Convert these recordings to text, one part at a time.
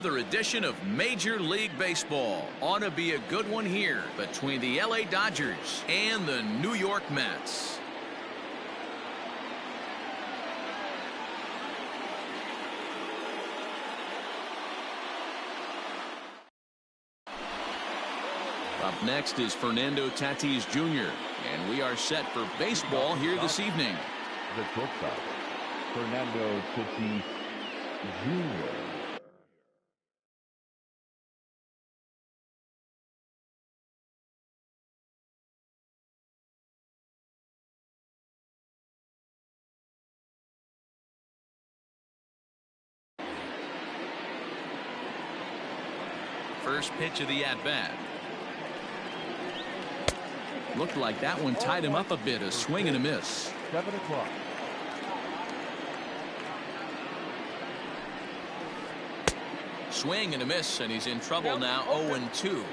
Another edition of Major League Baseball. Ought to be a good one here between the LA Dodgers and the New York Mets. Up next is Fernando Tatis Jr. And we are set for baseball here this evening. The shortstop, Fernando Tatis Jr. First pitch of the at-bat. Looked like that one tied him up a bit. A swing and a miss. 7 o'clock. Swing and a miss, and he's in trouble now. 0-2.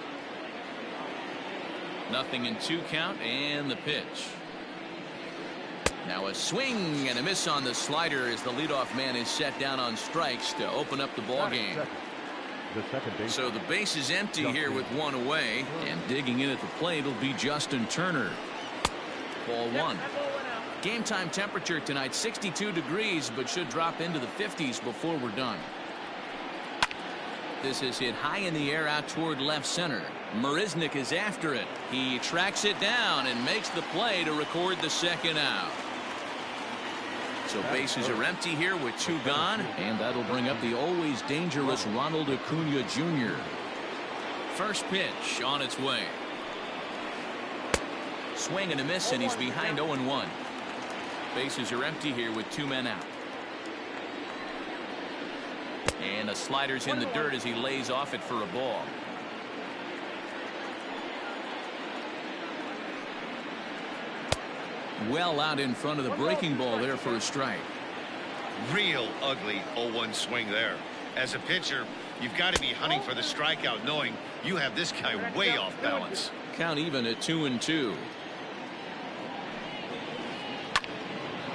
Nothing in 2 count, and the pitch. Now a swing and a miss on the slider as the leadoff man is set down on strikes to open up the ball game. So the base is empty here with 1 away, and digging in at the plate will be Justin Turner. Ball 1. Game time temperature tonight 62 degrees, but should drop into the 50s before we're done. This is hit high in the air out toward left center. Marisnick is after it. He tracks it down and makes the play to record the second out. So bases are empty here with 2 gone, and that'll bring up the always dangerous Ronald Acuna Jr. First pitch on its way. Swing and a miss, and he's behind 0-1. Bases are empty here with 2 men out. And a slider's in the dirt as he lays off it for a ball. Well out in front of the breaking ball there for a strike. Real ugly 0-1 swing there. As a pitcher, you've got to be hunting for the strikeout, knowing you have this guy way off balance. Count even at 2-2.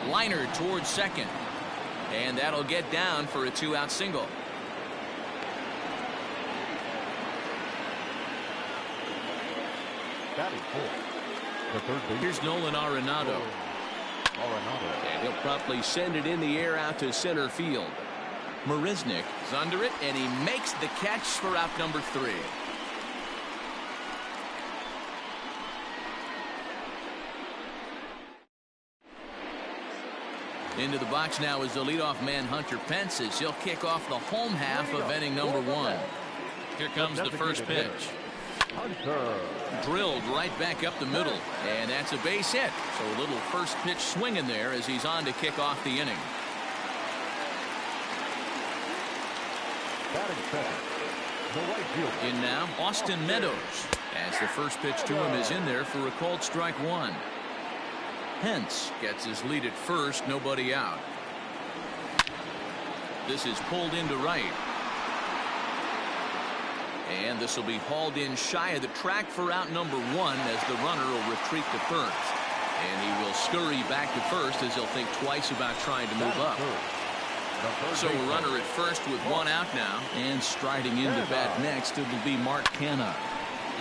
Liner towards second, and that'll get down for a 2-out single. Batting fourth. The third base. Here's Nolan Arenado. And he'll promptly send it in the air out to center field. Marisnick is under it, and he makes the catch for out number 3. Into the box now is the leadoff man Hunter Pence as he'll kick off the home half of inning number 1. Here comes the first pitch. Drilled right back up the middle, and that's a base hit. So a little first pitch swing in there as he's on to kick off the inning. In now, Austin Meadows, as the first pitch to him is in there for a called strike 1. Pence gets his lead at first, nobody out. This is pulled into right. And this will be hauled in shy of the track for out number 1 as the runner will retreat to first. And he will scurry back to first as he'll think twice about trying to move up. So a runner at first with 1 out now. And striding into bat next, it will be Mark Canha.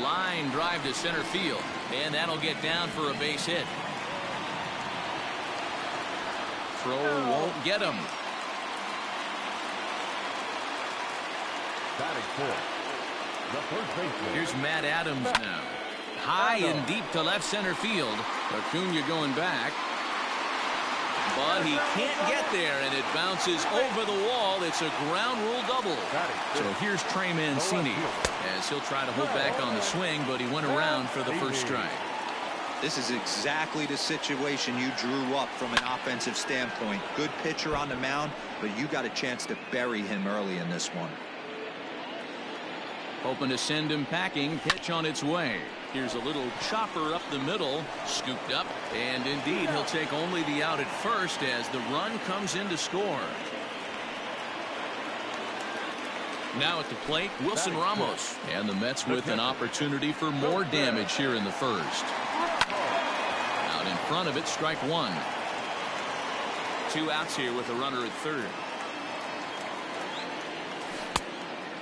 Line drive to center field. And that'll get down for a base hit. Throw won't get him. Batting fourth. Here's Matt Adams now. High and deep to left center field. Acuna going back. But he can't get there, and it bounces over the wall. It's a ground rule double. So here's Trey Mancini as he'll try to hold back on the swing, but he went around for the first strike. This is exactly the situation you drew up from an offensive standpoint. Good pitcher on the mound, but you got a chance to bury him early in this one. Hoping to send him packing. Pitch on its way. Here's a little chopper up the middle. Scooped up. And indeed, he'll take only the out at first as the run comes in to score. Now at the plate, Wilson Ramos. And the Mets with an opportunity for more damage here in the first. Out in front of it, strike 1. 2 outs here with a runner at third.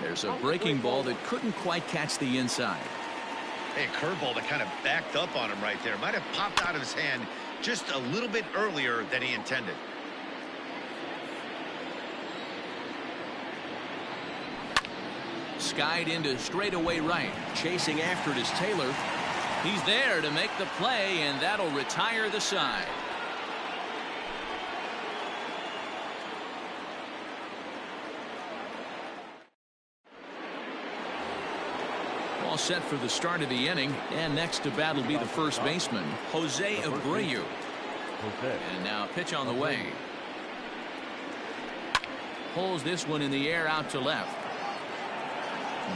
There's a breaking ball that couldn't quite catch the inside. Hey, a curveball that kind of backed up on him right there. Might have popped out of his hand just a little bit earlier than he intended. Skied into straightaway right. Chasing after it is Taylor. He's there to make the play, and that'll retire the side. All set for the start of the inning, and next to bat will be the first baseman, Jose Abreu. And now pitch on the way. Pulls this one in the air out to left.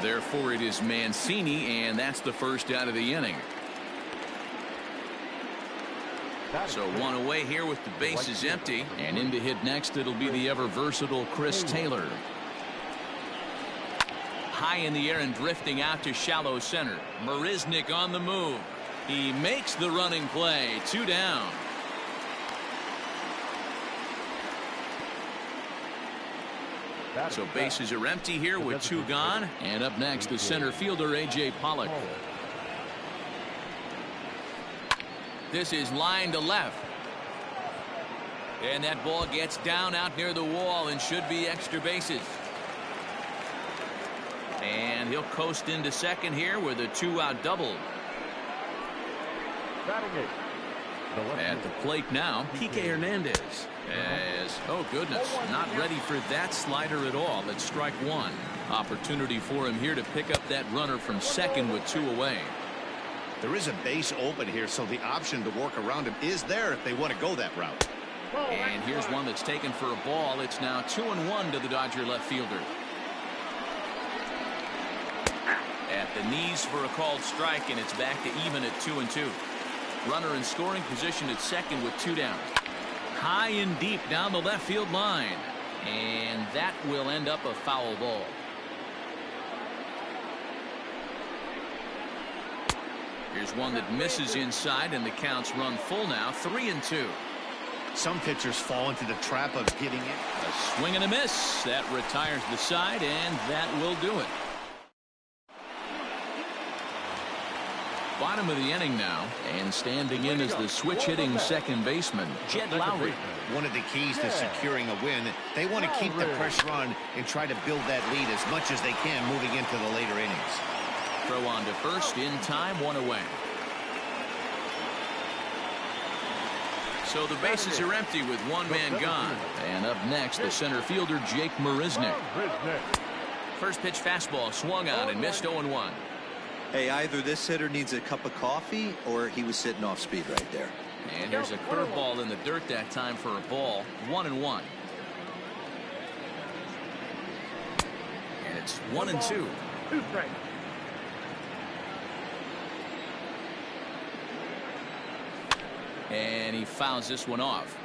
Therefore, it is Mancini, and that's the first out of the inning. So one away here with the bases empty, and in to hit next, it'll be the ever-versatile Chris Taylor. High in the air and drifting out to shallow center. Marisnick on the move. He makes the running play. 2 down. So bases are empty here with 2 gone. And up next, the center fielder, A.J. Pollock. This is line to left. And that ball gets down out near the wall and should be extra bases. And he'll coast into second here with a 2-out double. At the plate now, Kike Hernandez. Oh goodness, not ready for that slider at all. It's strike 1. Opportunity for him here to pick up that runner from second with 2 away. There is a base open here, so the option to work around him is there if they want to go that route. And here's one that's taken for a ball. It's now 2-1 to the Dodger left fielder. At the knees for a called strike, and it's back to even at 2-2. Runner in scoring position at second with 2 down. High and deep down the left field line, and that will end up a foul ball. Here's one that misses inside, and the count's run full now. 3-2. Some pitchers fall into the trap of getting it. A swing and a miss. That retires the side, and that will do it. Bottom of the inning now, and standing in is the switch-hitting second baseman, Jed Lowry. One of the keys to securing a win, they want to keep the pressure on and try to build that lead as much as they can moving into the later innings. Throw on to first in time, 1 away. So the bases are empty with 1 man gone. And up next, the center fielder, Jake Marisnick. First pitch fastball swung on and missed. 0-1. Hey, either this hitter needs a cup of coffee or he was sitting off speed right there. And here's a curveball in the dirt that time for a ball. 1-1. And it's 1-2. And he fouls this one off.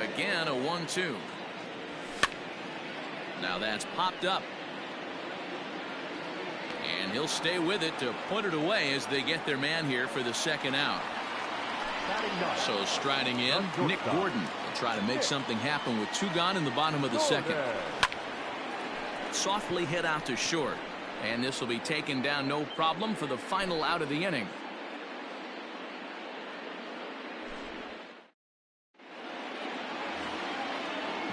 Again, a 1-2. Now that's popped up. And he'll stay with it to put it away as they get their man here for the second out. So striding in, Nick Gordon will try to make something happen with 2 gone in the bottom of the second. Softly hit out to short. And this will be taken down no problem for the final out of the inning.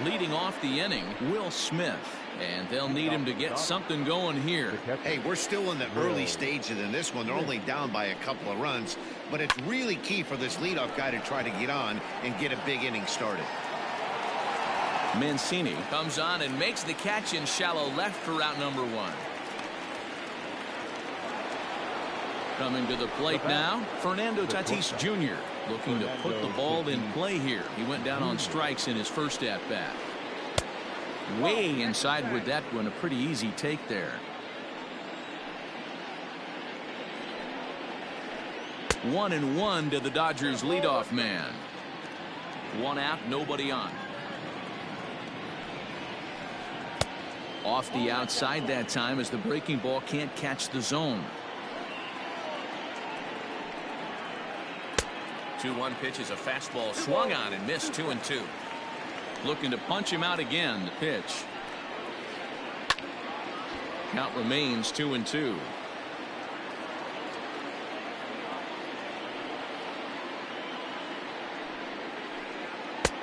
Leading off the inning, Will Smith. And they'll need him to get something going here. Hey, we're still in the early stages in this one. They're only down by a couple of runs. But it's really key for this leadoff guy to try to get on and get a big inning started. Mancini comes on and makes the catch in shallow left for out number 1. Coming to the plate now, Fernando Tatis Jr. looking to put the ball in play here. He went down on strikes in his first at-bat. Way inside with that one, a pretty easy take there. 1-1 to the Dodgers leadoff man. 1 out, nobody on. Off the outside that time as the breaking ball can't catch the zone. 2-1 pitch is a fastball swung on and missed. 2-2. Looking to punch him out again. The pitch. Count remains 2-2.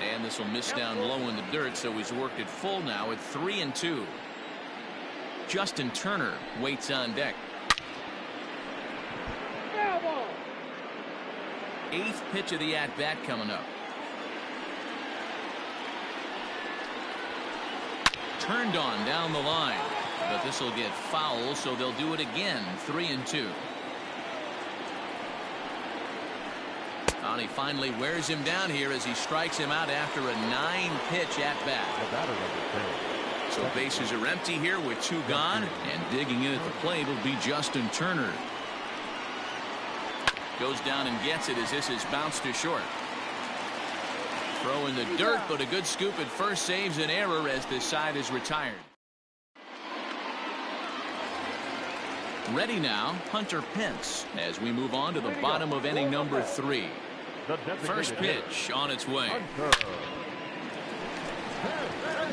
And this will miss down low in the dirt, so he's worked it full now at 3-2. Justin Turner waits on deck. 8th pitch of the at-bat coming up. Turned on down the line, but this will get foul, so they'll do it again. 3-2. And he finally wears him down here as he strikes him out after a 9-pitch at-bat. So bases are empty here with 2 gone, and digging in at the plate will be Justin Turner. Goes down and gets it as this is bounced to short. Throw in the dirt, but a good scoop at first saves an error as this side is retired. Ready now, Hunter Pence, as we move on to the bottom of inning number 3. First pitch on its way.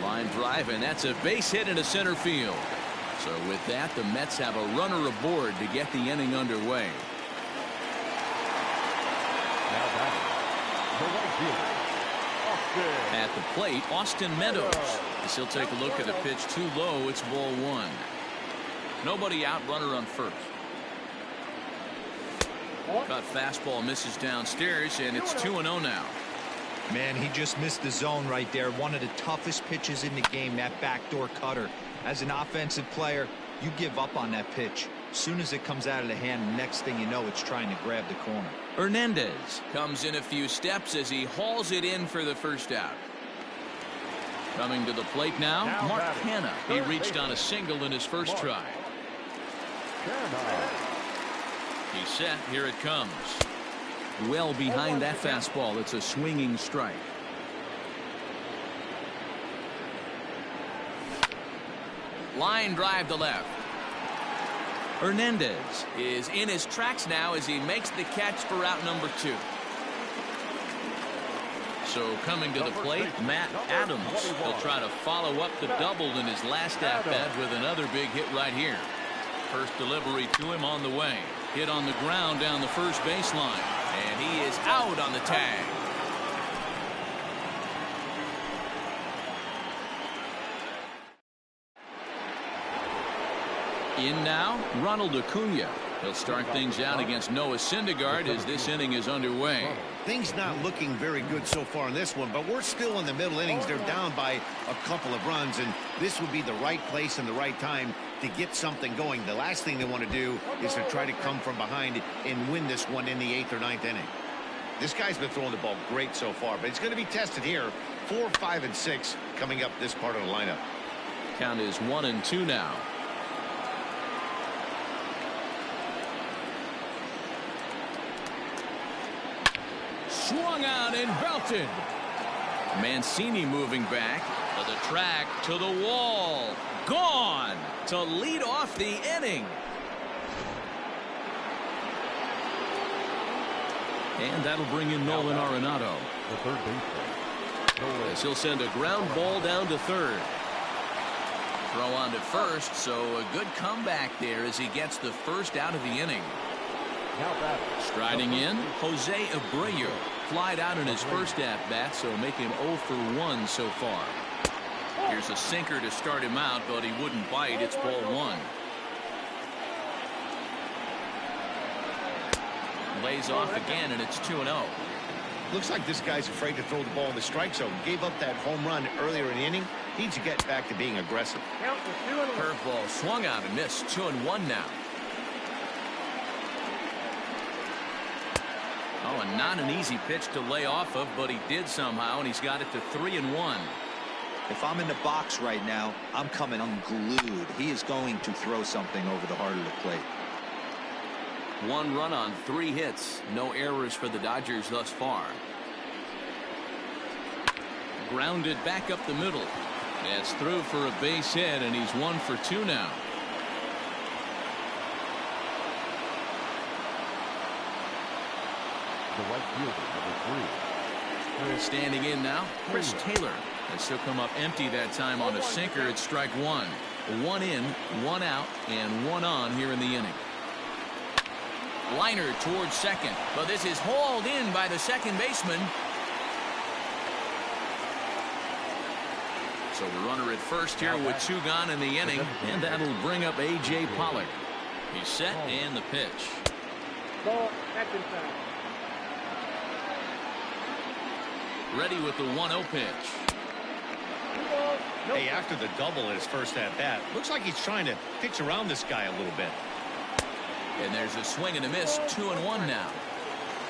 Line drive, and that's a base hit into center field. So with that, the Mets have a runner aboard to get the inning underway. At the plate, Austin Meadows. As he'll take a look at the pitch too low. It's ball 1. Nobody out, runner on first. Cut fastball misses downstairs, and it's 2-0 now. Man, he just missed the zone right there. One of the toughest pitches in the game, that backdoor cutter. As an offensive player, you give up on that pitch. As soon as it comes out of the hand, next thing you know, it's trying to grab the corner. Hernandez comes in a few steps as he hauls it in for the first out. Coming to the plate now, Mark Hanna. He reached on a single in his first try. He's set. Here it comes. Well behind that fastball. It's a swinging strike. Line drive to left. Hernandez is in his tracks now as he makes the catch for out number 2. So coming to the plate, Matt Adams. He'll try to follow up the double in his last at-bat with another big hit right here. First delivery to him on the way. Hit on the ground down the first baseline. And he is out on the tag. In now, Ronald Acuna. He'll start things out against Noah Syndergaard as this inning is underway. Things not looking very good so far in this one, but we're still in the middle innings. They're down by a couple of runs, and this would be the right place and the right time to get something going. The last thing they want to do is to try to come from behind and win this one in the 8th or 9th inning. This guy's been throwing the ball great so far, but it's going to be tested here. 4, 5, and 6 coming up this part of the lineup. Count is 1-2 now. Swung out and belted. Mancini moving back to the track, to the wall. Gone to lead off the inning. And that'll bring in Nolan Arenado. The third baseman. As he'll send a ground ball down to third. Throw on to first, so a good comeback there as he gets the first out of the inning. Striding in, Jose Abreu. Flied out in his first at-bat, so make him 0 for 1 so far. Here's a sinker to start him out, but he wouldn't bite. It's ball 1. Lays off again, and it's 2-0. Looks like this guy's afraid to throw the ball in the strike zone. Gave up that home run earlier in the inning. Needs to get back to being aggressive. Curveball swung out and missed. 2-1 now. Oh, and not an easy pitch to lay off of, but he did somehow, and he's got it to 3-1. If I'm in the box right now, I'm coming unglued. He is going to throw something over the heart of the plate. 1 run on 3 hits. No errors for the Dodgers thus far. Grounded back up the middle. That's through for a base hit, and he's 1 for 2 now. The right fielder, number 3. Standing in now, Chris Taylor. As he'll come up empty that time on a sinker. It's strike one. One in, one out, and one on here in the inning. Liner towards second, but this is hauled in by the second baseman. So the runner at first here with two gone in the inning, and that'll bring up A.J. Pollock. He's set and the pitch. Ready with the 1-0 pitch. Hey, after the double at his first at-bat, looks like he's trying to pitch around this guy a little bit. And there's a swing and a miss, 2-1 now.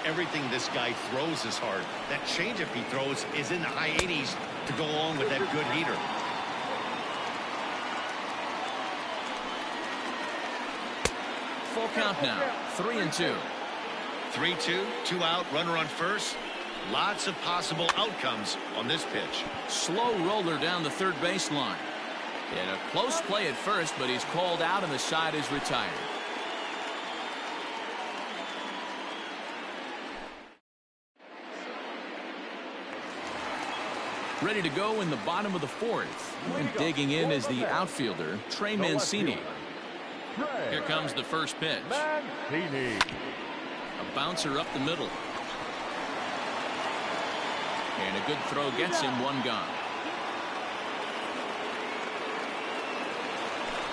Everything this guy throws is hard. That changeup he throws is in the high 80s to go along with that good heater. Full count now, 3-2. 3-2, 2 out, runner on first. Lots of possible outcomes on this pitch. Slow roller down the third baseline. And a close play at first, but he's called out and the side is retired. Ready to go in the bottom of the fourth. And digging in is the outfielder, Trey Mancini. Here comes the first pitch. A bouncer up the middle. And a good throw gets him, one gone.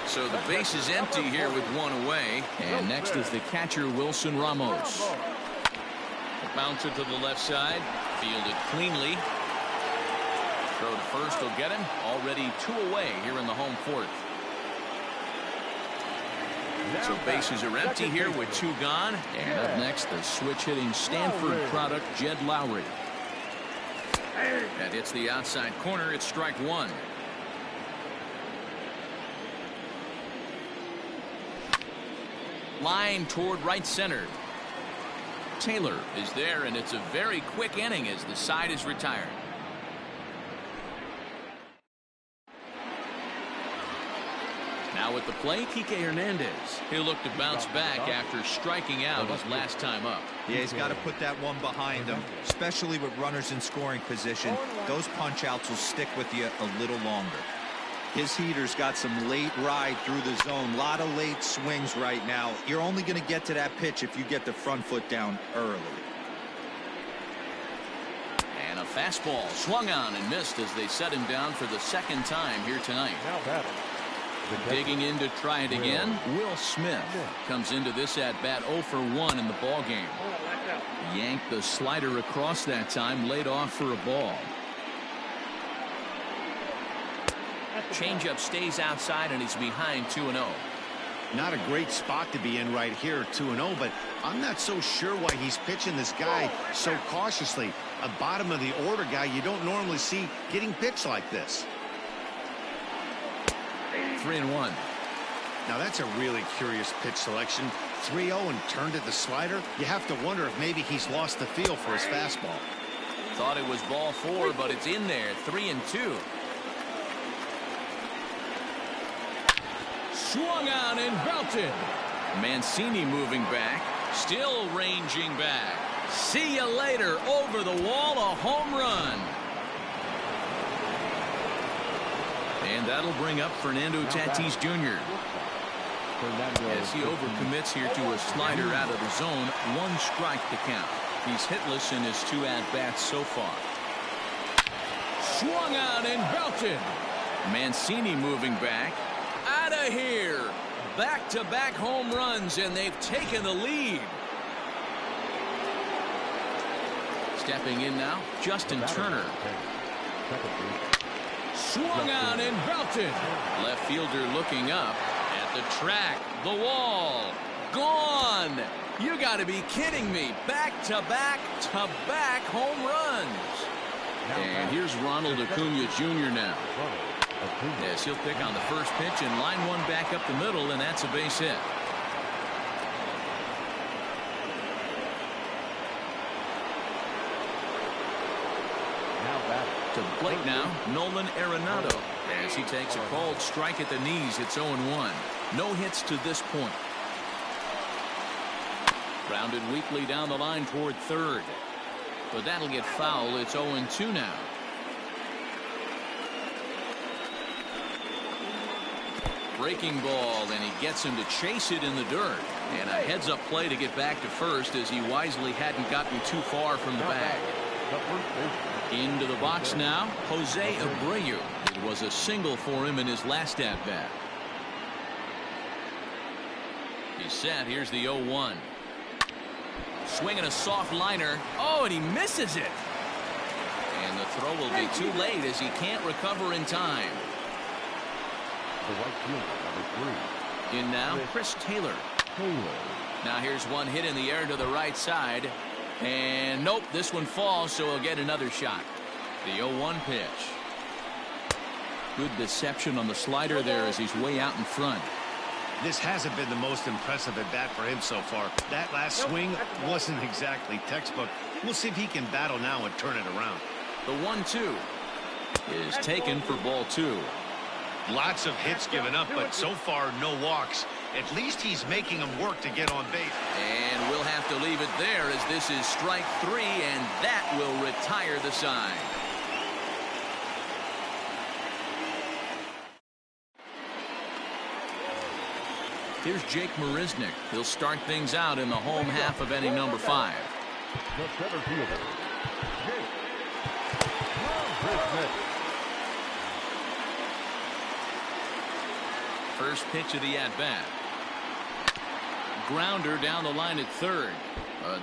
So the base is empty here with one away. And next is the catcher, Wilson Ramos. A bouncer to the left side. Fielded cleanly. Throw to first will get him. Already two away here in the home fourth. So bases are empty here with two gone. And up next, the switch-hitting Stanford product, Jed Lowry. That hits the outside corner. It's strike one. Line toward right center. Taylor is there, and it's a very quick inning as the side is retired. Now at the plate, Kike Hernandez. He'll look to bounce back after striking out his last time up. Yeah, he's got to put that one behind him, especially with runners in scoring position. Those punch-outs will stick with you a little longer. His heater's got some late ride through the zone. A lot of late swings right now. You're only going to get to that pitch if you get the front foot down early. And a fastball swung on and missed as they set him down for the second time here tonight. Digging in to try it again, Will Smith comes into this at-bat 0 for 1 in the ball game. Yanked the slider across that time, laid off for a ball. Changeup stays outside and he's behind 2-0. Not a great spot to be in right here, 2-0, but I'm not so sure why he's pitching this guy so cautiously. A bottom of the order guy you don't normally see getting pitched like this. 3-1. Now that's a really curious pitch selection. 3-0 and turned at the slider. You have to wonder if maybe he's lost the feel for his fastball. Thought it was ball 4, but it's in there. 3-2. Swung on and belted. Mancini moving back. Still ranging back. See you later. Over the wall, a home run. And that'll bring up Fernando Tatis Jr. As he overcommits here to a slider out of the zone, 1 strike to count. He's hitless in his 2 at-bats so far. Swung on and belted. Mancini moving back. Out of here. Back-to-back home runs, and they've taken the lead. Stepping in now, Justin Turner. Swung on and belted. Left fielder looking up at the track. The wall. Gone. You got to be kidding me. Back-to-back home runs. And here's Ronald Acuna Jr. now. Yes, he'll pick on the first pitch and line one back up the middle, and that's a base hit. To the plate now, Nolan Arenado. As he takes a called strike at the knees, it's 0-1. No hits to this point. Grounded weakly down the line toward third. but that'll get foul. It's 0-2 now. Breaking ball, and he gets him to chase it in the dirt. And a heads-up play to get back to first, as he wisely hadn't gotten too far from the bag. Into the box now, Jose Abreu. It was a single for him in his last at-bat. He's set. Here's the 0-1. Swinging a soft liner. Oh, and he misses it. And the throw will be too late, as he can't recover in time. The right fielder, number 3. In now, Chris Taylor. Now here's one hit in the air to the right side. And nope, this one falls, so he'll get another shot. The 0-1 pitch. Good deception on the slider there as he's way out in front. This hasn't been the most impressive at bat for him so far. That last swing wasn't exactly textbook. We'll see if he can battle now and turn it around. The 1-2 is taken for ball 2. Lots of hits given up, but so far no walks. At least he's making them work to get on base. And we'll have to leave it there, as this is strike 3, and that will retire the side. Here's Jake Marisnick. He'll start things out in the home half of inning number 5. The center fielder, Jake Marisnick. First pitch of the at-bat. Grounder down the line at third.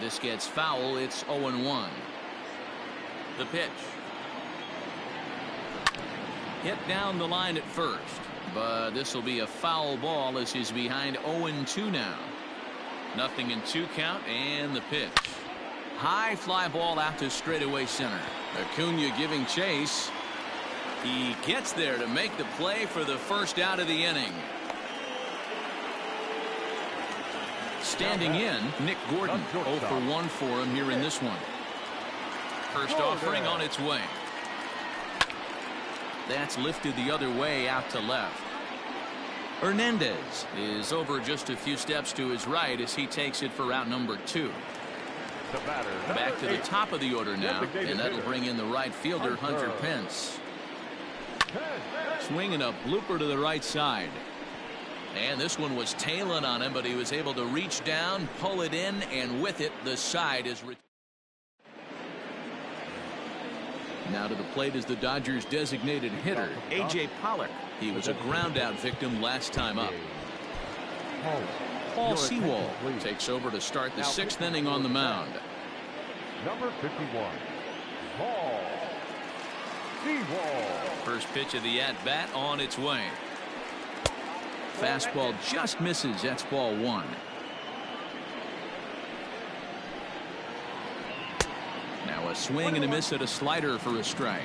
This gets foul. It's 0-1. The pitch. Hit down the line at first. But this will be a foul ball, as he's behind 0-2 now. 0-2 count, and the pitch. High fly ball out to straightaway center. Acuna giving chase. He gets there to make the play for the first out of the inning. Standing in, Nick Gordon. 0 for 1 for him here in this one. First offering on its way. That's lifted the other way out to left. Hernandez is over just a few steps to his right as he takes it for route number 2. Back to the top of the order now, and that'll bring in the right fielder, Hunter Pence. Swinging a blooper to the right side. And this one was tailing on him, but he was able to reach down, pull it in, and with it, the side is. Now to the plate is the Dodgers' designated hitter, A.J. Pollock. He was a ground-out victim last time up. Paul Sewald takes over to start the 6th inning on the mound. Number 51, Paul Sewald. First pitch of the at-bat on its way. Fastball just misses. That's ball 1. Now a swing and a miss at a slider for a strike.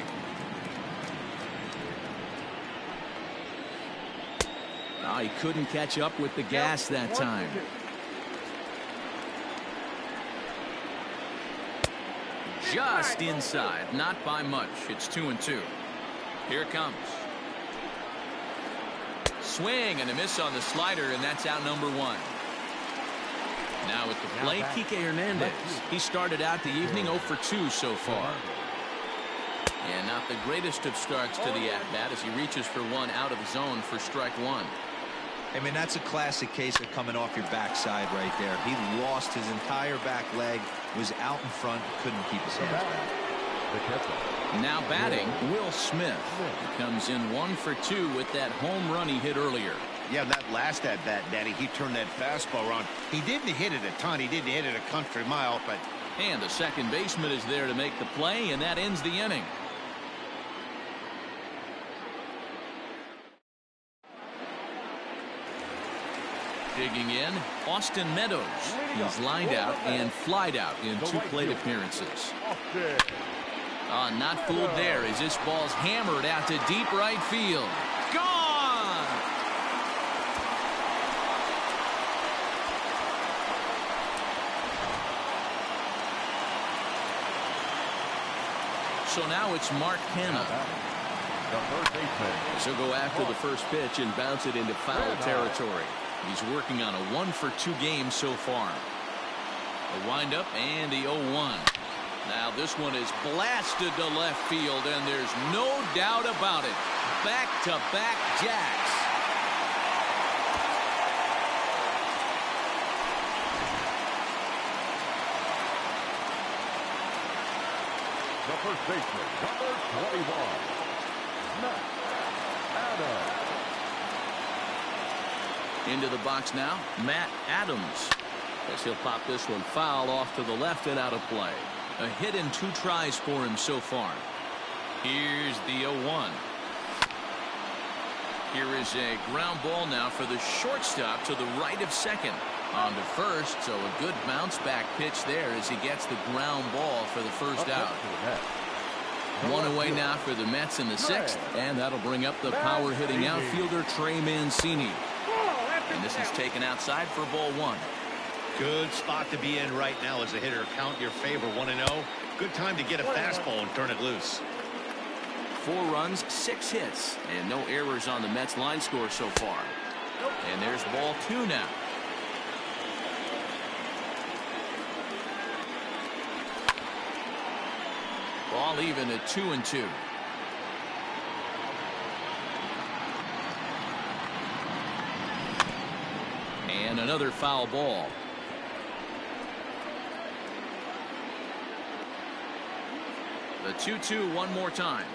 Oh, he couldn't catch up with the gas that time. Just inside, not by much. It's 2-2. Here it comes. Swing and a miss on the slider, and that's out number 1. Now at the plate, Kike Hernandez. He started out the evening 0 for 2 so far. And not the greatest of starts to the at-bat as he reaches for one out of the zone for strike 1. I mean, that's a classic case of coming off your backside right there. He lost his entire back leg, was out in front, couldn't keep his hands back. Now batting, Will Smith. He comes in 1 for 2 with that home run he hit earlier. Yeah, that last at-bat, Daddy, he turned that fastball around. He didn't hit it a ton. He didn't hit it a country mile, but. And the second baseman is there to make the play, and that ends the inning. Digging in, Austin Meadows. He's lined out and flied out in 2 plate appearances. Not fooled there as this ball's hammered out to deep right field. Gone! So now it's Mark Hanna. He'll go after the first pitch and bounce it into foul territory. He's working on a 1 for 2 game so far. A windup and the 0-1. Now this one is blasted to left field, and there's no doubt about it. Back-to-back jacks. The first baseman, number 21, Matt Adams. Into the box now, Matt Adams. As he'll pop this one foul off to the left and out of play. A hit and 2 tries for him so far. Here's the 0-1. Here is a ground ball now for the shortstop to the right of second. On to first, so a good bounce back pitch there as he gets the ground ball for the first out. One away now for the Mets in the 6th, and that'll bring up the power hitting outfielder Trey Mancini. And this is taken outside for ball 1. Good spot to be in right now as a hitter. Count your favor, 1-0. Good time to get a fastball and turn it loose. 4 runs, 6 hits, and no errors on the Mets line score so far. And there's ball 2 now. Ball even at 2-2. And another foul ball. The 2-2 one more time.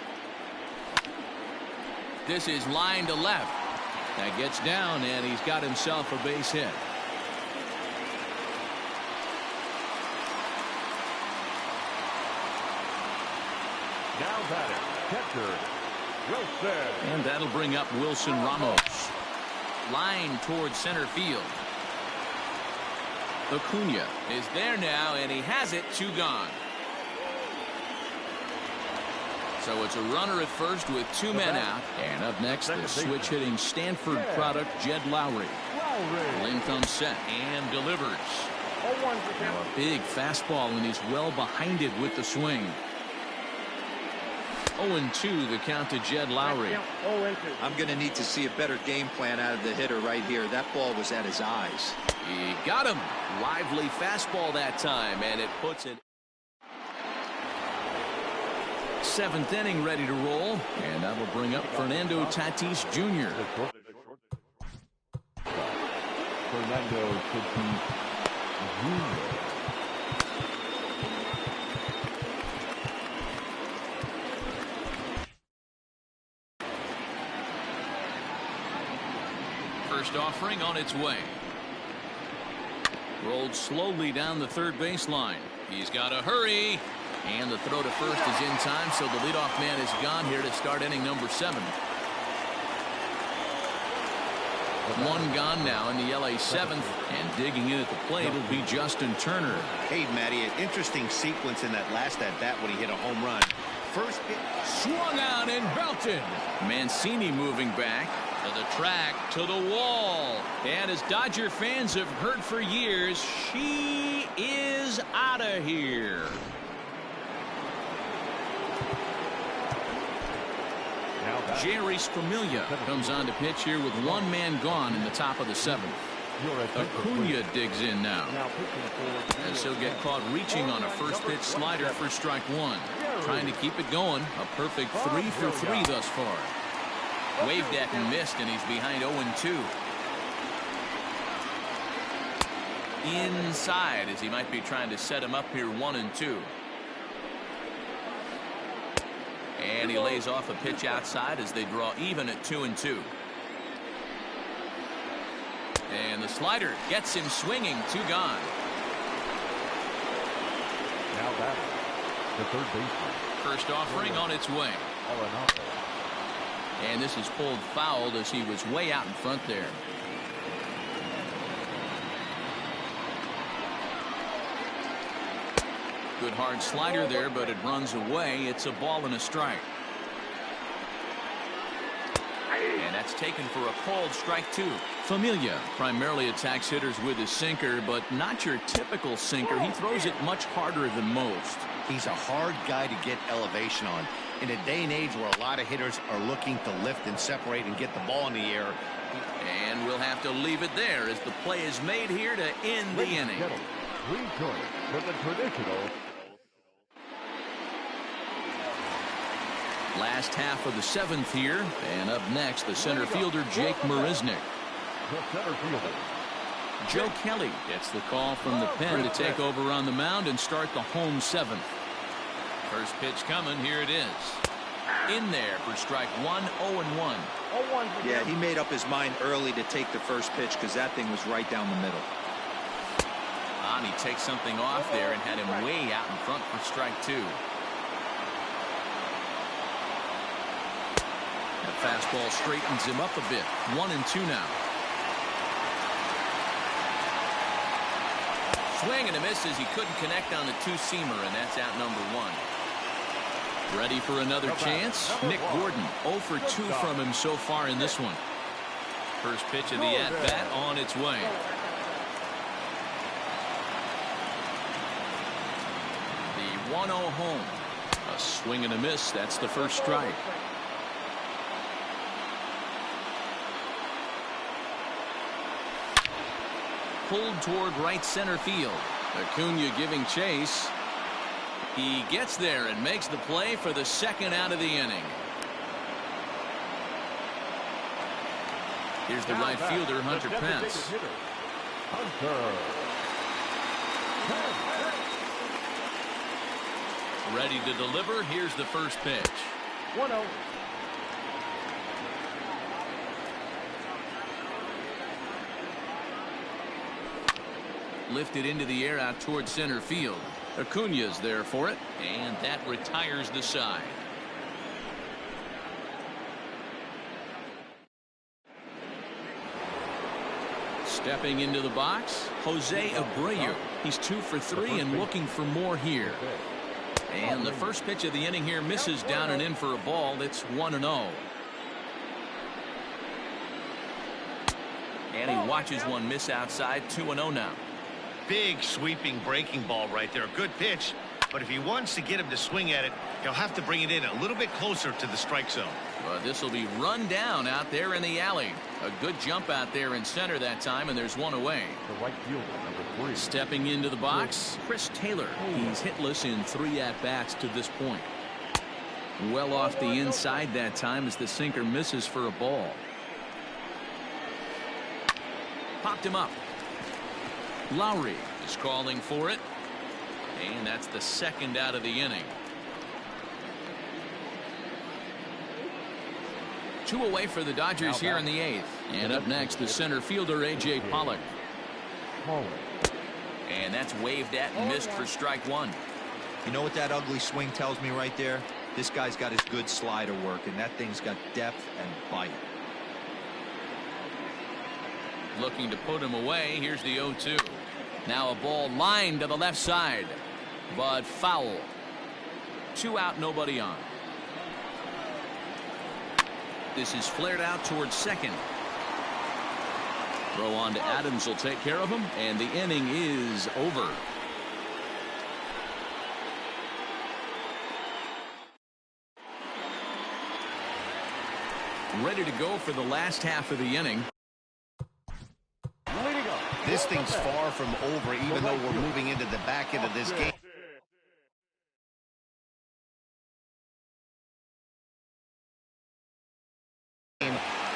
This is line to left. That gets down, and he's got himself a base hit. Now batting, catcher, Wilson. And that'll bring up Wilson Ramos. Line towards center field. Acuna is there now, and he has it. 2 gone. So it's a runner at first with 2 men out. And up next, the switch-hitting Stanford product, Jed Lowry. Lincoln set and delivers. Now a big fastball, and he's well behind it with the swing. 0-2 the count to Jed Lowry. I'm going to need to see a better game plan out of the hitter right here. That ball was at his eyes. He got him. Lively fastball that time, and it puts it. 7th inning ready to roll, and that will bring up Fernando Tatis Jr. Fernando Tatis Jr. First offering on its way. Rolled slowly down the third baseline. He's got to hurry. And the throw to first is in time, so the leadoff man is gone here to start inning number 7. 1 gone now in the LA 7th, and digging in at the plate will be Justin Turner. Hey, Matty, an interesting sequence in that last at-bat when he hit a home run. First pitch. Swung out and belted. Mancini moving back to the track, to the wall. And as Dodger fans have heard for years, she is out of here. Jerry Familia comes on to pitch here with 1 man gone in the top of the 7th. Acuna digs in now. As he'll get caught reaching on a first pitch slider for strike 1. Trying to keep it going. A perfect 3 for 3 thus far. Waved at and missed, and he's behind 0-2. Inside as he might be trying to set him up here 1-2. And he lays off a pitch outside as they draw even at 2-2. And the slider gets him swinging. 2 gone. Now batting, the third baseman. First offering on its way. And this is pulled fouled as he was way out in front there. Good hard slider there, but it runs away. It's a ball and a strike. And that's taken for a called strike 2. Familia primarily attacks hitters with his sinker, but not your typical sinker. He throws it much harder than most. He's a hard guy to get elevation on. In a day and age where a lot of hitters are looking to lift and separate and get the ball in the air. And we'll have to leave it there as the play is made here to end the inning. Rejoin for the traditional Last half of the 7th here, and up next the center fielder Jake Marisnick. The center fielder. Joe Kelly gets the call from the pen to take over on the mound and start the home 7th. First pitch coming, here it is. In there for strike 1, 0-1. Yeah, he made up his mind early to take the first pitch because that thing was right down the middle. And he takes something off there and had him way out in front for strike 2. That fastball straightens him up a bit. 1-2 now. Swing and a miss as he couldn't connect on the two-seamer, and that's out number 1. Ready for another chance? Nick Gordon, 0 for 2 from him so far in this one. First pitch of the at-bat on its way. The 1-0 home. A swing and a miss. That's the first strike. Pulled toward right center field. Acuna giving chase. He gets there and makes the play for the second out of the inning. Here's the right fielder, Hunter Pence. Ready to deliver. Here's the first pitch. 1-0. Lifted into the air out towards center field. Acuna's there for it, and that retires the side. Stepping into the box, Jose Abreu. He's 2 for 3 and looking for more here. And the first pitch of the inning here misses down and in for a ball. It's 1-0. And he watches one miss outside. 2-0 now. Big sweeping breaking ball right there. Good pitch, but if he wants to get him to swing at it, he'll have to bring it in a little bit closer to the strike zone. This will be run down out there in the alley. A good jump out there in center that time, and there's one away. The right fielder, number 3. Stepping into the box, Chris Taylor. He's hitless in 3 at-bats to this point. Well off the inside that time as the sinker misses for a ball. Popped him up. Lowry is calling for it, and that's the second out of the inning. 2 away for the Dodgers here in the 8th. And up next, the center fielder, A.J. Pollock. And that's waved at and missed for strike 1. You know what that ugly swing tells me right there? This guy's got his good slider work, and that thing's got depth and bite. Looking to put him away. Here's the 0-2. Now a ball lined to the left side, but foul. 2 out, nobody on. This is flared out towards second. Throw on to Adams will take care of him, and the inning is over. Ready to go for the last half of the inning. This thing's far from over, even though we're moving into the back end of this game.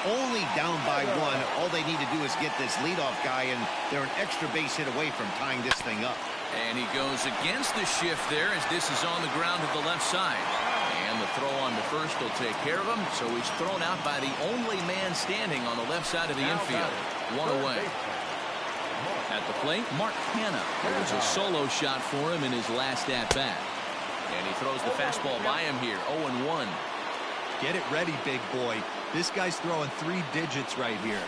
Only down by 1. All they need to do is get this leadoff guy, and they're an extra base hit away from tying this thing up. And he goes against the shift there as this is on the ground to the left side. And the throw on to first will take care of him, so he's thrown out by the only man standing on the left side of the infield. 1 away. At the plate, Mark Hanna. It was a solo shot for him in his last at-bat. And he throws the fastball by him here, 0-1. Get it ready, big boy. This guy's throwing 3 digits right here.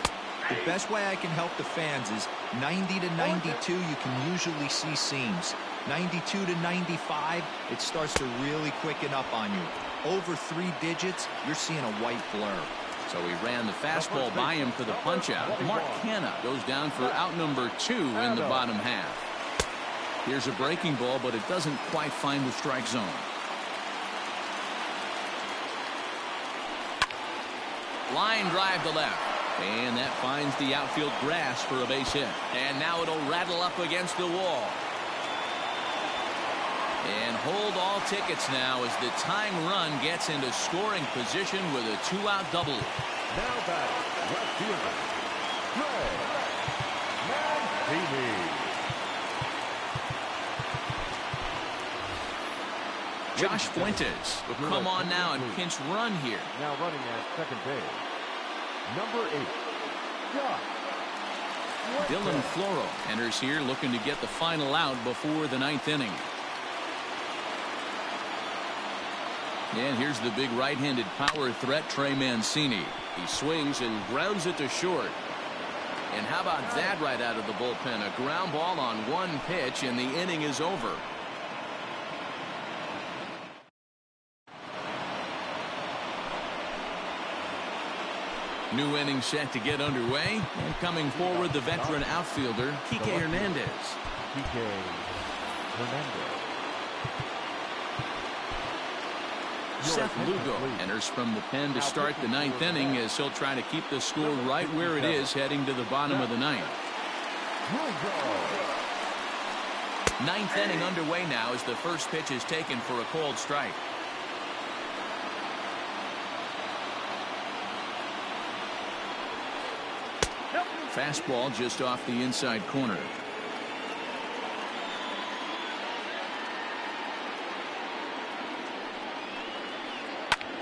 The best way I can help the fans is 90 to 92, you can usually see seams. 92 to 95, it starts to really quicken up on you. Over 3 digits, you're seeing a white blur. So he ran the fastball by him for the punch-out. Mark Hanna goes down for out number 2 in the bottom half. Here's a breaking ball, but it doesn't quite find the strike zone. Line drive to left. And that finds the outfield grass for a base hit. And now it'll rattle up against the wall. And hold all tickets now as the tying run gets into scoring position with a 2-out double. Now batting, left fielder, Venii. Josh Fuentes will come on now and pinch run here. Now running at second base, number 8, Josh. Dylan Floro enters here looking to get the final out before the 9th inning. And here's the big right-handed power threat, Trey Mancini. He swings and grounds it to short. And how about that right out of the bullpen? A ground ball on one pitch, and the inning is over. New inning set to get underway. And coming forward, the veteran outfielder, Kike Hernandez. Kike Hernandez. Seth Lugo enters from the pen to start the 9th inning as he'll try to keep the score right where it is heading to the bottom of the 9th. 9th inning underway now as the first pitch is taken for a called strike. Fastball just off the inside corner.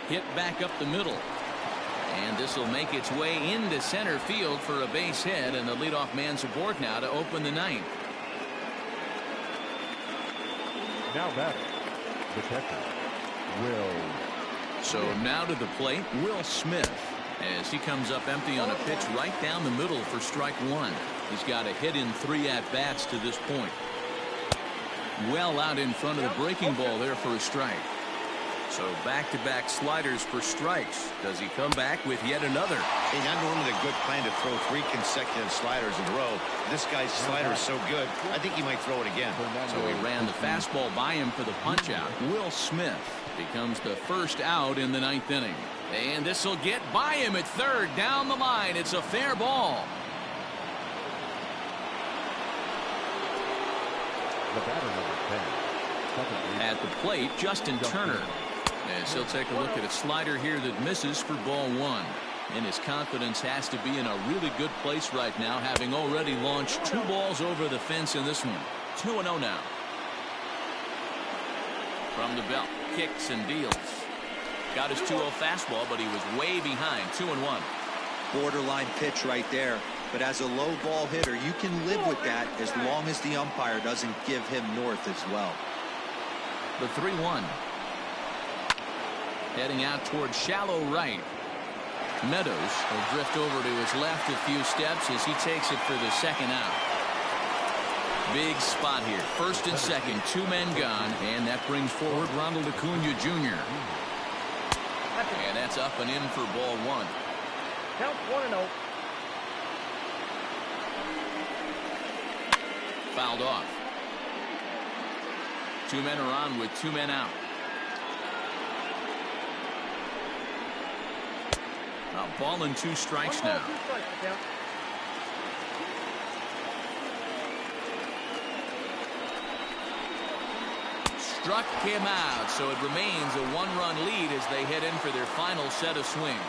Hit back up the middle. And this will make its way into center field for a base hit, and the leadoff man's aboard now to open the 9th. Now batting, the catcher, Will. So now to the plate, Will Smith, as he comes up empty on a pitch right down the middle for strike one. He's got a hit in 3 at-bats to this point. Well out in front of the breaking ball there for a strike. So back-to-back sliders for strikes. Does he come back with yet another? Hey, not normally a good plan to throw 3 consecutive sliders in a row. This guy's slider is so good, I think he might throw it again. So he ran the fastball by him for the punch-out. Will Smith becomes the first out in the 9th inning. And this will get by him at third down the line. It's a fair ball. The batter, number 10. At the plate, Justin Turner. As he'll take a look at a slider here that misses for ball one. And his confidence has to be in a really good place right now, having already launched 2 balls over the fence in this one. 2-0 now. From the belt, kicks and deals. Got his 2-0 fastball, but he was way behind. 2-1. Borderline pitch right there. But as a low ball hitter, you can live with that as long as the umpire doesn't give him north as well. The 3-1. Heading out towards shallow right. Meadows will drift over to his left a few steps as he takes it for the second out. Big spot here. First and second, 2 men gone, and that brings forward Ronald Acuna Jr. And that's up and in for ball one. Count 1-0. Fouled off. 2 men are on with 2 men out. A ball and 2 strikes now. Struck him out, so it remains a 1-run lead as they head in for their final set of swings.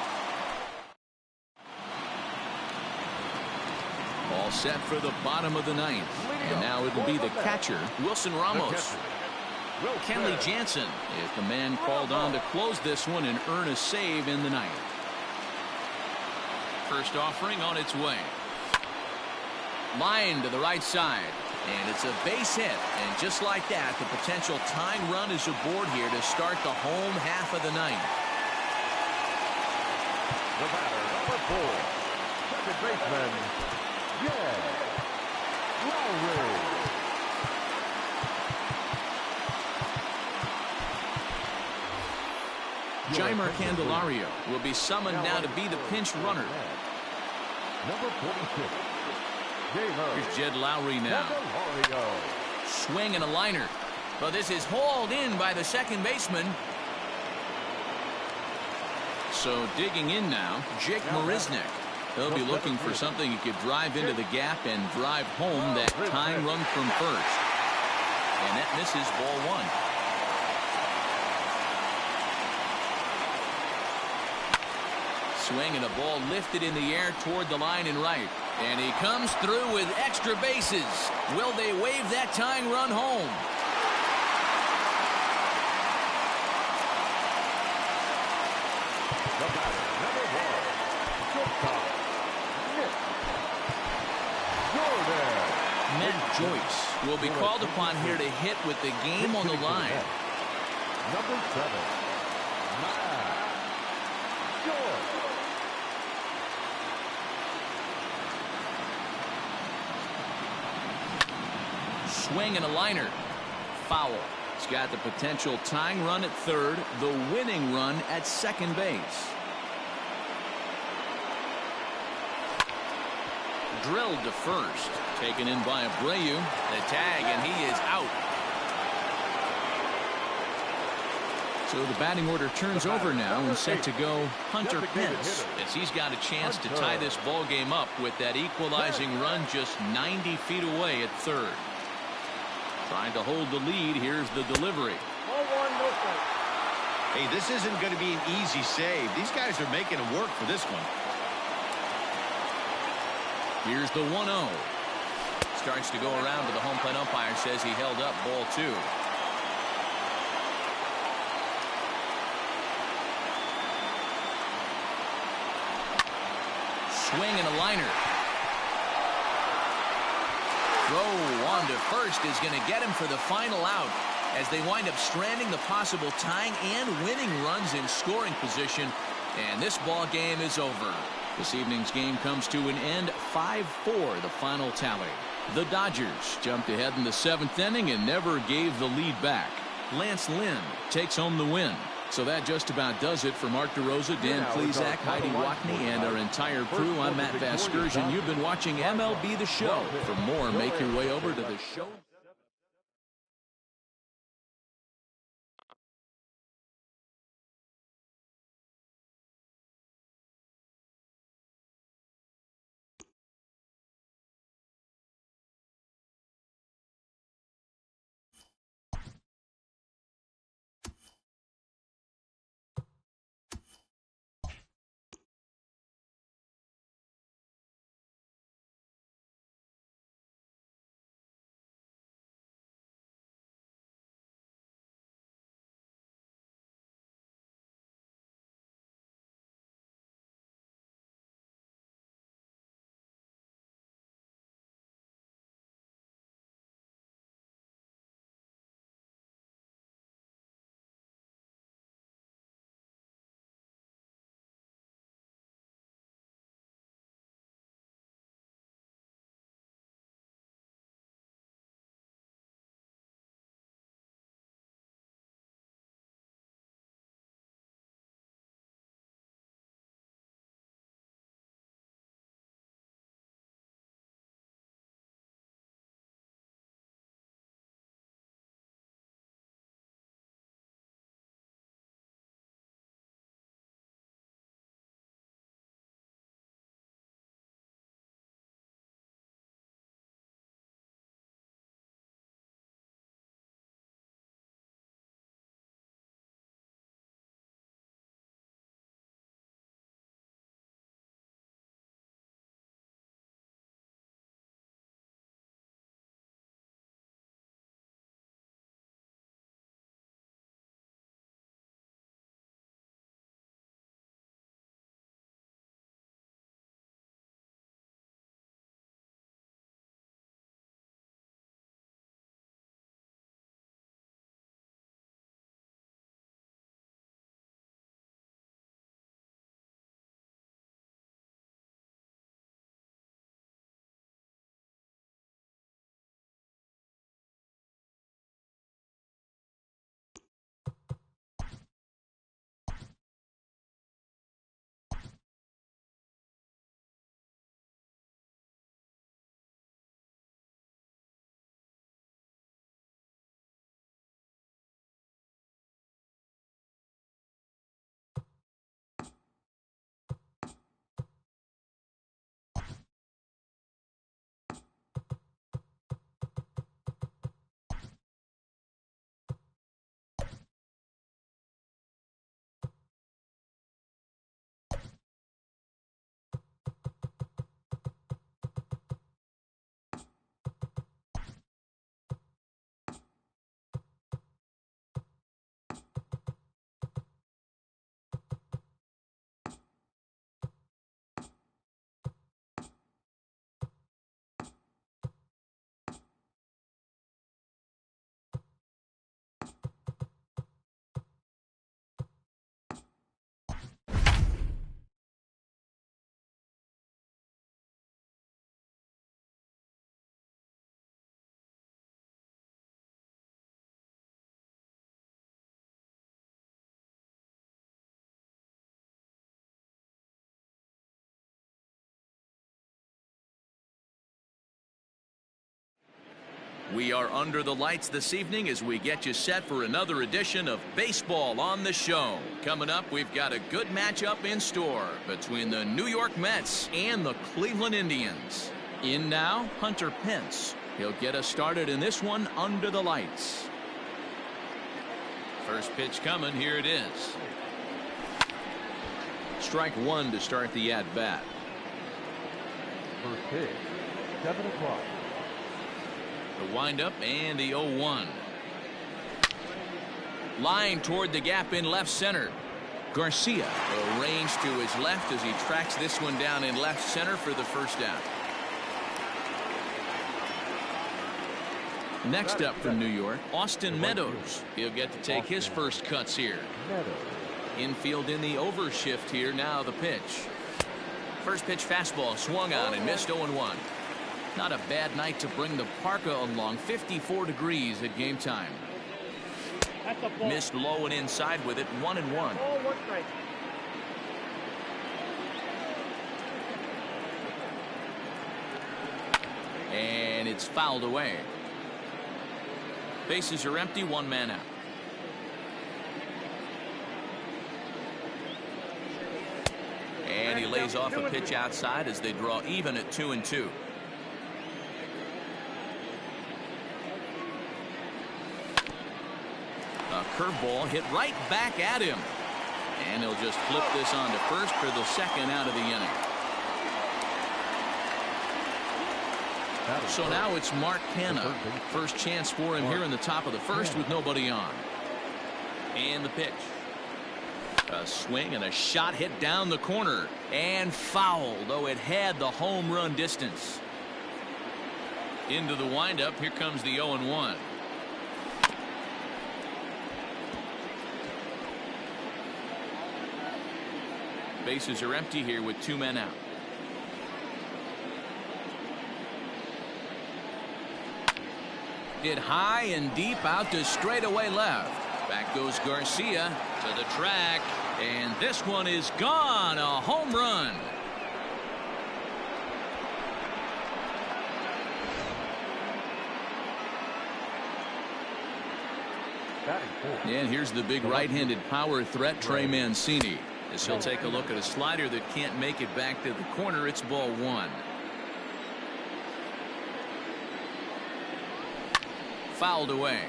All set for the bottom of the 9th. And now it'll be the catcher, Wilson Ramos. Kenley Jansen is the man called on to close this one and earn a save in the 9th. First offering on its way. Line to the right side. And it's a base hit. And just like that, the potential tying run is aboard here to start the home half of the 9th. The batter, number 4, second baseman, Lowry. Jeimer Candelario will be summoned now to be the pinch runner. Number 46. Here's Jed Lowry now. Swing and a liner. But this is hauled in by the second baseman. So digging in now, Jake Marisnick. He'll be looking for something he could drive into the gap and drive home that tying run from first. And that misses ball one. swing and a ball lifted in the air toward the line and right. And he comes through with extra bases. Will they wave that tying run home? The batter, number 1, Matt Joyce will be called upon here to hit with the game on the line. Number 7, Matt Joyce. Swing and a liner. Foul. He's got the potential tying run at third, the winning run at second base. Drilled to first. Taken in by Abreu. The tag, and he is out. So the batting order turns over now and set to go Hunter Pence, as he's got a chance to tie this ball game up with that equalizing run just 90 feet away at third. Trying to hold the lead. Here's the delivery. Hey, this isn't going to be an easy save. These guys are making it work for this one. Here's the 1-0. Starts to go around, but the home plate umpire says he held up ball 2. Swing and a liner. Throw on to first is going to get him for the final out, as they wind up stranding the possible tying and winning runs in scoring position, and this ball game is over. This evening's game comes to an end, 5-4 the final tally. The Dodgers jumped ahead in the 7th inning and never gave the lead back. Lance Lynn takes home the win. So that just about does it for Mark DeRosa, Dan Plesac, Heidi Watney, and our entire crew. I'm Matt Vasgersian. You've been watching MLB The Show. For more, make your way over to the show. We are under the lights this evening as we get you set for another edition of Baseball on the Show. Coming up, we've got a good matchup in store between the New York Mets and the Cleveland Indians. In now, Hunter Pence. He'll get us started in this one under the lights. First pitch coming. Here it is. Strike one to start the at-bat. First pitch, 7 o'clock. The windup and the 0-1. Line toward the gap in left center. Garcia arranged to his left as he tracks this one down in left center for the first out. Next up from New York, Austin Meadows. He'll get to take his first cuts here. Infield in the overshift here. Now the pitch. First pitch fastball swung on and missed 0-1. Not a bad night to bring the parka along. 54 degrees at game time. Missed low and inside with it. 1-1. And it's fouled away. Bases are empty. One man out. And he lays off a pitch outside as they draw even at 2-2. A curveball hit right back at him. And he'll just flip this on to first for the second out of the inning. So now it's Mark Canha. First chance for him here in the top of the first with nobody on. And the pitch. A swing and a shot hit down the corner. And foul, though it had the home run distance. Into the windup. Here comes the 0-1. Bases are empty here with two men out. Hit high and deep out to straightaway left. Back goes Garcia to the track. And this one is gone. A home run. And here's the big right-handed power threat, Trey Mancini. As he'll take a look at a slider that can't make it back to the corner. It's ball one. Fouled away.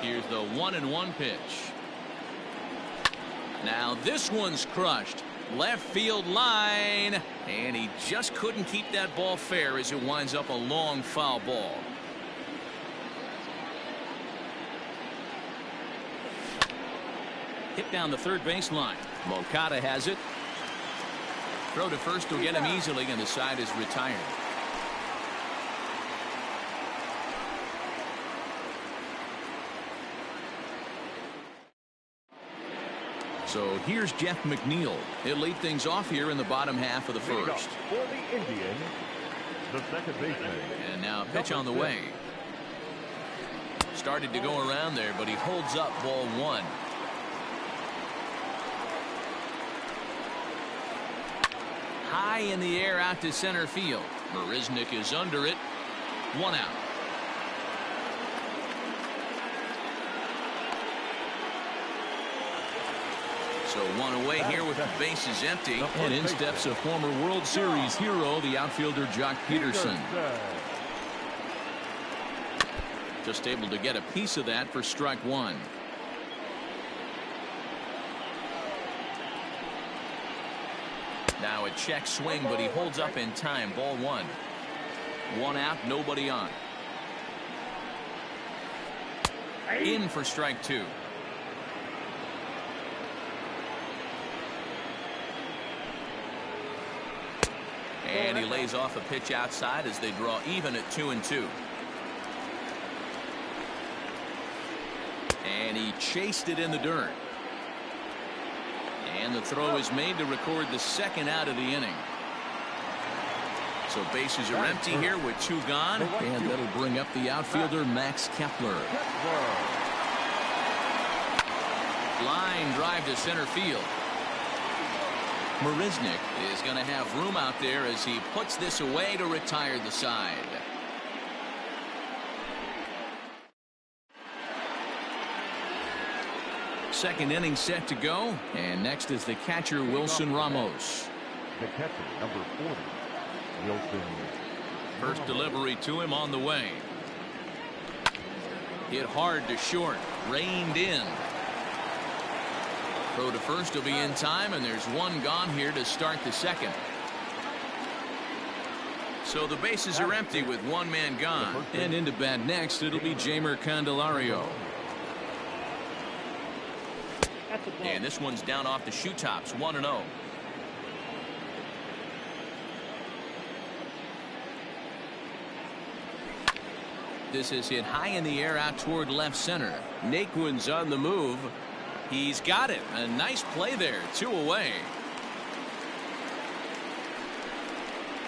Here's the 1-1 pitch. Now this one's crushed. Left field line. And he just couldn't keep that ball fair as it winds up a long foul ball. Hit down the third baseline. Moncada has it. Throw to first will get him easily, and the side is retired. So here's Jeff McNeil. He'll lead things off here in the bottom half of the first. For the Indians, the second baseman. And now a pitch on the way. Started to go around there, but he holds up ball one. High in the air out to center field. Marisnik is under it. One out. So one away here with the bases empty. And in steps a former World Series hero, the outfielder Jock Peterson. Just able to get a piece of that for strike one. Now a check swing, but he holds up in time. Ball one. One out, nobody on. In for strike two. And he lays off a pitch outside as they draw even at 2-2. And he chased it in the dirt. And the throw is made to record the second out of the inning. So bases are empty here with two gone. And that'll bring up the outfielder Max Kepler. Line drive to center field. Marisnik is going to have room out there as he puts this away to retire the side. Second inning set to go, and next is the catcher Wilson Ramos. The catcher, number 40, Wilson. First delivery to him on the way. Hit hard to short, reined in. Throw to first will be in time, and there's one gone here to start the second. So the bases are empty with one man gone. And into bat next, it'll be Jeimer Candelario. And this one's down off the shoe tops, 1-0. This is hit high in the air out toward left center. Naquin's on the move. He's got it. A nice play there. 2 away.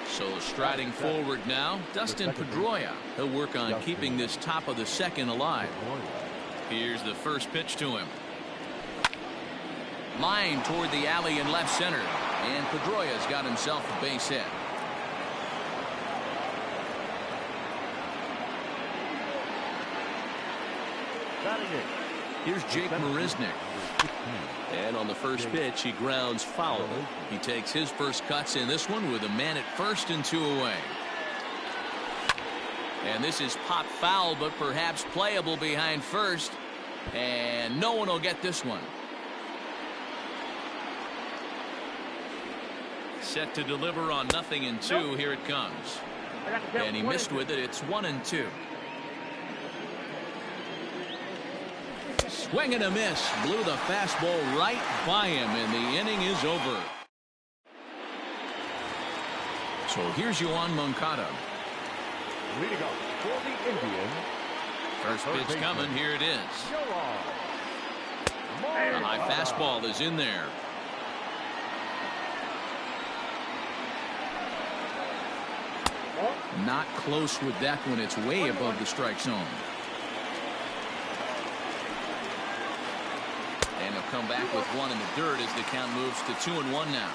So striding forward now, Dustin Pedroia. He'll work on keeping this top of the second alive. Here's the first pitch to him. Line toward the alley in left center. And Pedroia's got himself a base hit. Here's Jake Marisnik. And on the first pitch, he grounds foul. He takes his first cuts in this one with a man at first and 2 away. And this is pop foul, but perhaps playable behind first. And no one will get this one. Set to deliver on 0-2. Here it comes. And he missed with it. It's 1-2. Swing and a miss. Blew the fastball right by him, and the inning is over. So here's Yoan Moncada. Leading up for the Indians. First pitch coming. Here it is. The high fastball is in there. Not close with that one. It's way above the strike zone. And he'll come back with one in the dirt as the count moves to 2-1 now.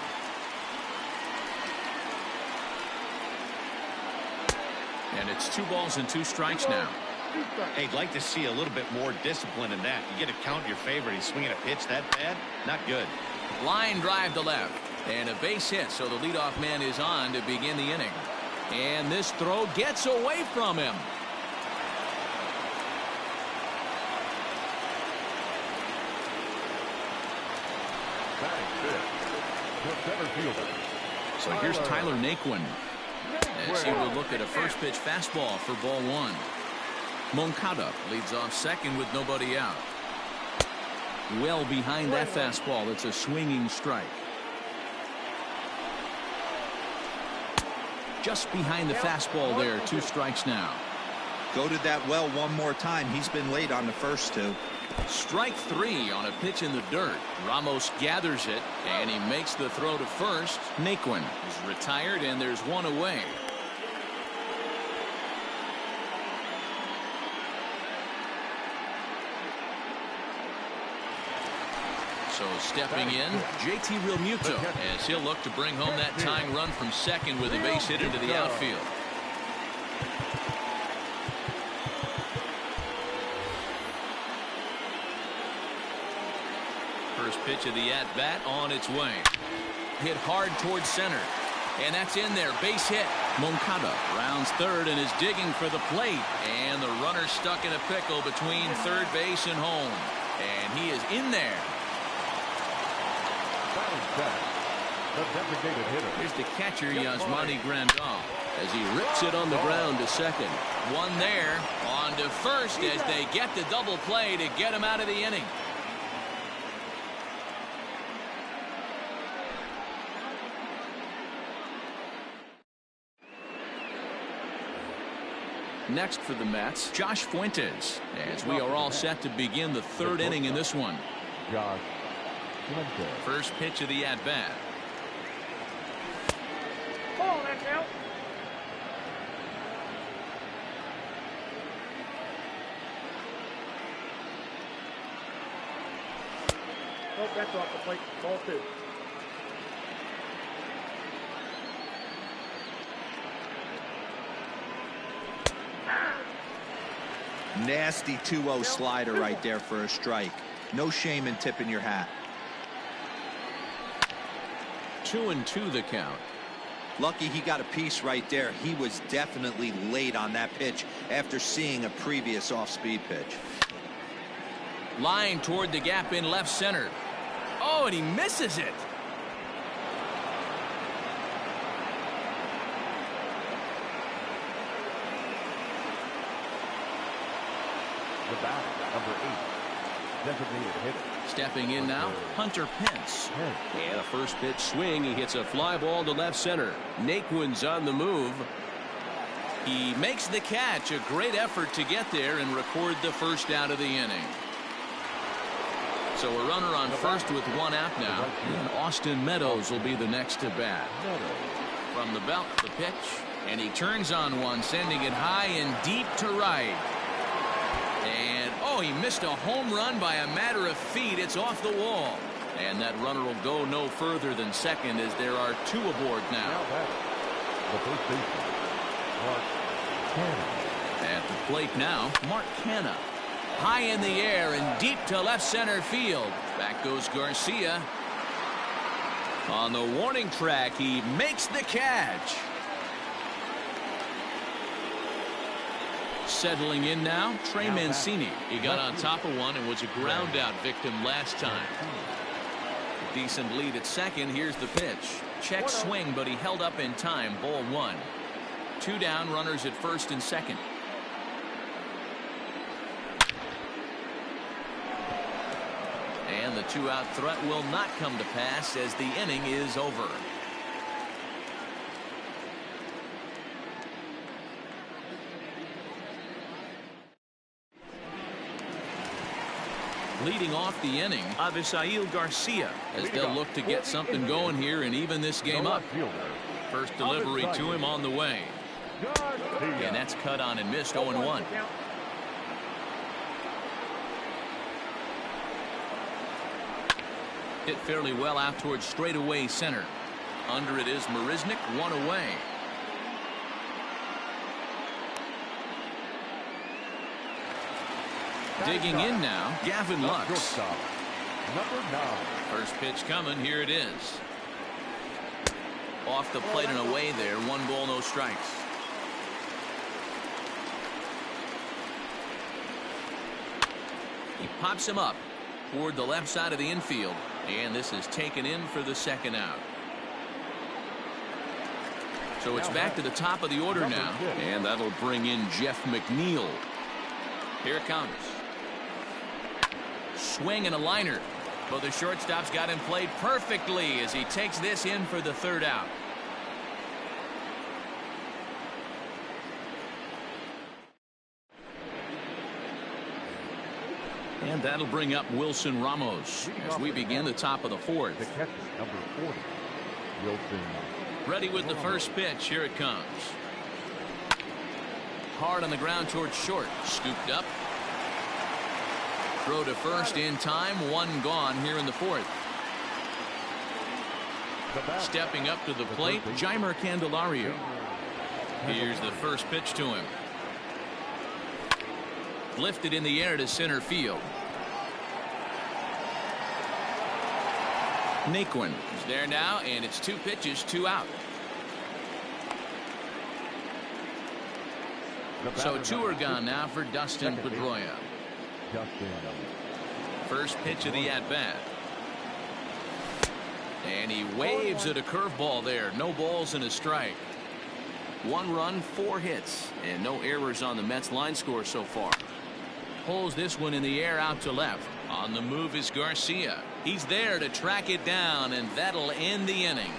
And it's 2 balls and 2 strikes now. Hey, I'd like to see a little bit more discipline in that. You get a count in your favor. He's swinging a pitch that bad. Not good. Line drive to left. And a base hit, so the leadoff man is on to begin the inning. And this throw gets away from him. So here's Tyler Naquin as he will look at a first pitch fastball for ball 1. Moncada leads off second with nobody out. Well behind that fastball. It's a swinging strike. Just behind the fastball there. 2 strikes now. Go to that well one more time. He's been late on the first 2. Strike 3 on a pitch in the dirt. Ramos gathers it, and he makes the throw to first. Naquin is retired, and there's 1 away. So stepping in, JT Realmuto, as he'll look to bring home that tying run from second with a base hit into the outfield. First pitch of the at-bat on its way. Hit hard towards center. And that's in there. Base hit. Moncada rounds third and is digging for the plate. And the runner stuck in a pickle between third base and home. And he is in there. Here's the catcher, Yasmani Grandal, as he rips it on the ground to second. One there. On to first as they get the double play to get him out of the inning. Next for the Mets, Josh Fuentes, as we are all set to begin the 3rd inning in this one. Josh Fuentes. First pitch of the at-bat. Ball, that's out. Oh, that's off the plate. Ball 2. Nasty 2-0 slider right there for a strike. No shame in tipping your hat. 2-2 the count. Lucky he got a piece right there. He was definitely late on that pitch after seeing a previous off-speed pitch. Line toward the gap in left center. Oh, and he misses it. The bat, number 8, designated hitter. Stepping in now, Hunter Pence. And a first pitch swing. He hits a fly ball to left center. Naquin's on the move. He makes the catch. A great effort to get there and record the first out of the inning. So a runner on first with one out now. And Austin Meadows will be the next to bat. From the belt, the pitch. And he turns on one, sending it high and deep to right. And, oh, he missed a home run by a matter of feet. It's off the wall. And that runner will go no further than second as there are two aboard now. The first baseman, Mark Canha. At the plate now, Mark Canha. High in the air and deep to left center field. Back goes Garcia. On the warning track, he makes the catch. Settling in now, Trey Mancini. He got on top of one and was a ground out victim last time. Decent lead at second. Here's the pitch. Check swing, but he held up in time. Ball one. Two down, runners at first and second. And the two-out threat will not come to pass as the inning is over. Leading off the inning, Avisail Garcia, as they'll look to get something going here and even this game up. First delivery to him on the way. And that's cut on and missed. 0-1. Hit fairly well out towards straightaway center. Under it is Marisnik, one away. Digging in now, Gavin Lux. Number 9. First pitch coming. Here it is. Off the plate and away there. 1 ball, no strikes. He pops him up toward the left side of the infield. And this is taken in for the second out. So it's back to the top of the order now. And that'll bring in Jeff McNeil. Here it comes. Swing and a liner. But the shortstop's got him played perfectly as he takes this in for the third out. And that'll bring up Wilson Ramos as we begin the top of the fourth. The catcher, number 40, Wilson. Ready with the first pitch. Here it comes. Hard on the ground towards short. Scooped up. Throw to first in time. 1 gone here in the fourth. Stepping up to the plate, Jeimer Candelario. Here's the first pitch to him. Lifted in the air to center field. Naquin is there now, and it's 2 pitches, 2 out. So 2 are gone now for Dustin Pedroia. First pitch of the at-bat. And he waves at a curveball there. No balls and a strike. 1 run, 4 hits, and no errors on the Mets line score so far. Pulls this one in the air out to left. On the move is Garcia. He's there to track it down, and that'll end the inning.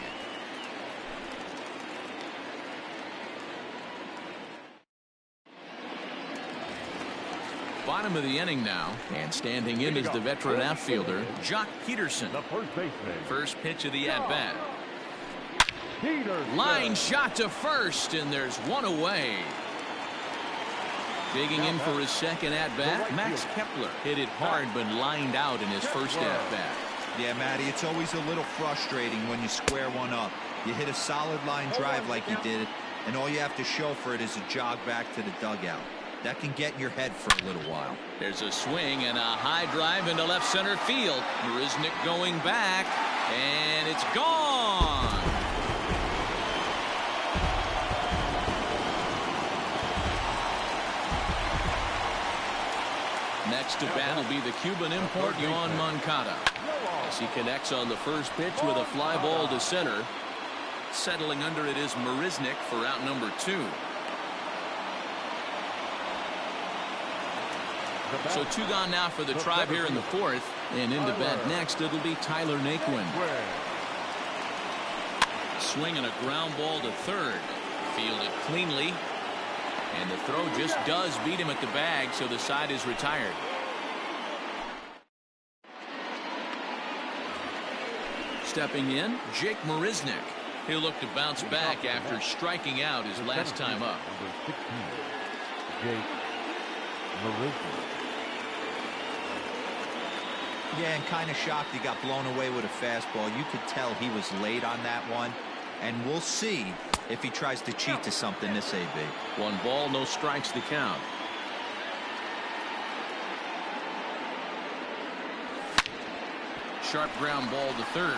Bottom of the inning now, and standing in is the veteran outfielder, Jock Peterson. The first baseman. First pitch of the at-bat. Line shot to first, and there's 1 away. Digging in for his second at-bat, Max Kepler hit it hard but lined out in his first at-bat. Yeah, Matty, it's always a little frustrating when you square one up. You hit a solid line drive like you did, and all you have to show for it is a jog back to the dugout. That can get in your head for a little while. There's a swing and a high drive into left center field. Marisnick going back, and it's gone. Next to bat will be the Cuban import, Yoan Moncada, as he connects on the first pitch with a fly ball to center. Settling under it is Marisnick for out number 2. So 2 gone now for the Tribe here in the 4th. And into bat next, it'll be Tyler Naquin. Swing and a ground ball to third. Fielded cleanly. And the throw just does beat him at the bag, so the side is retired. Stepping in, Jake Marisnick. He'll look to bounce back after striking out his last time up. Number 16, Jake Marisnick. Yeah, and kind of shocked he got blown away with a fastball. You could tell he was late on that one. And we'll see if he tries to cheat to something this AB. 1 ball, no strikes to count. Sharp ground ball to third.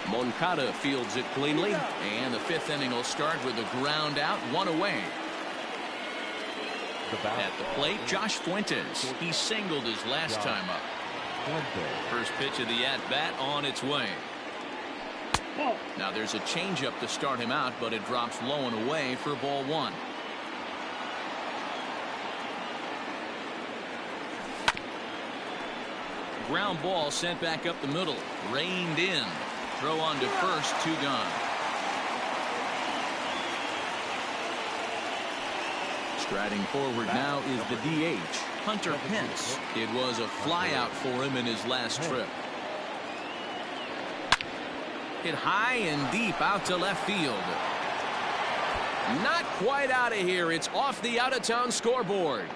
Moncada fields it cleanly, and the 5th inning will start with a ground out, 1 away. At the plate, Josh Fuentes. He singled his last time up. First pitch of the at-bat on its way. Now there's a changeup to start him out, but it drops low and away for ball 1. Ground ball sent back up the middle. Reined in. Throw on to first, 2 gone. Striding forward now is the DH, Hunter Pence. It was a flyout for him in his last trip. Hit high and deep out to left field. Not quite out of here. It's off the out-of-town scoreboard.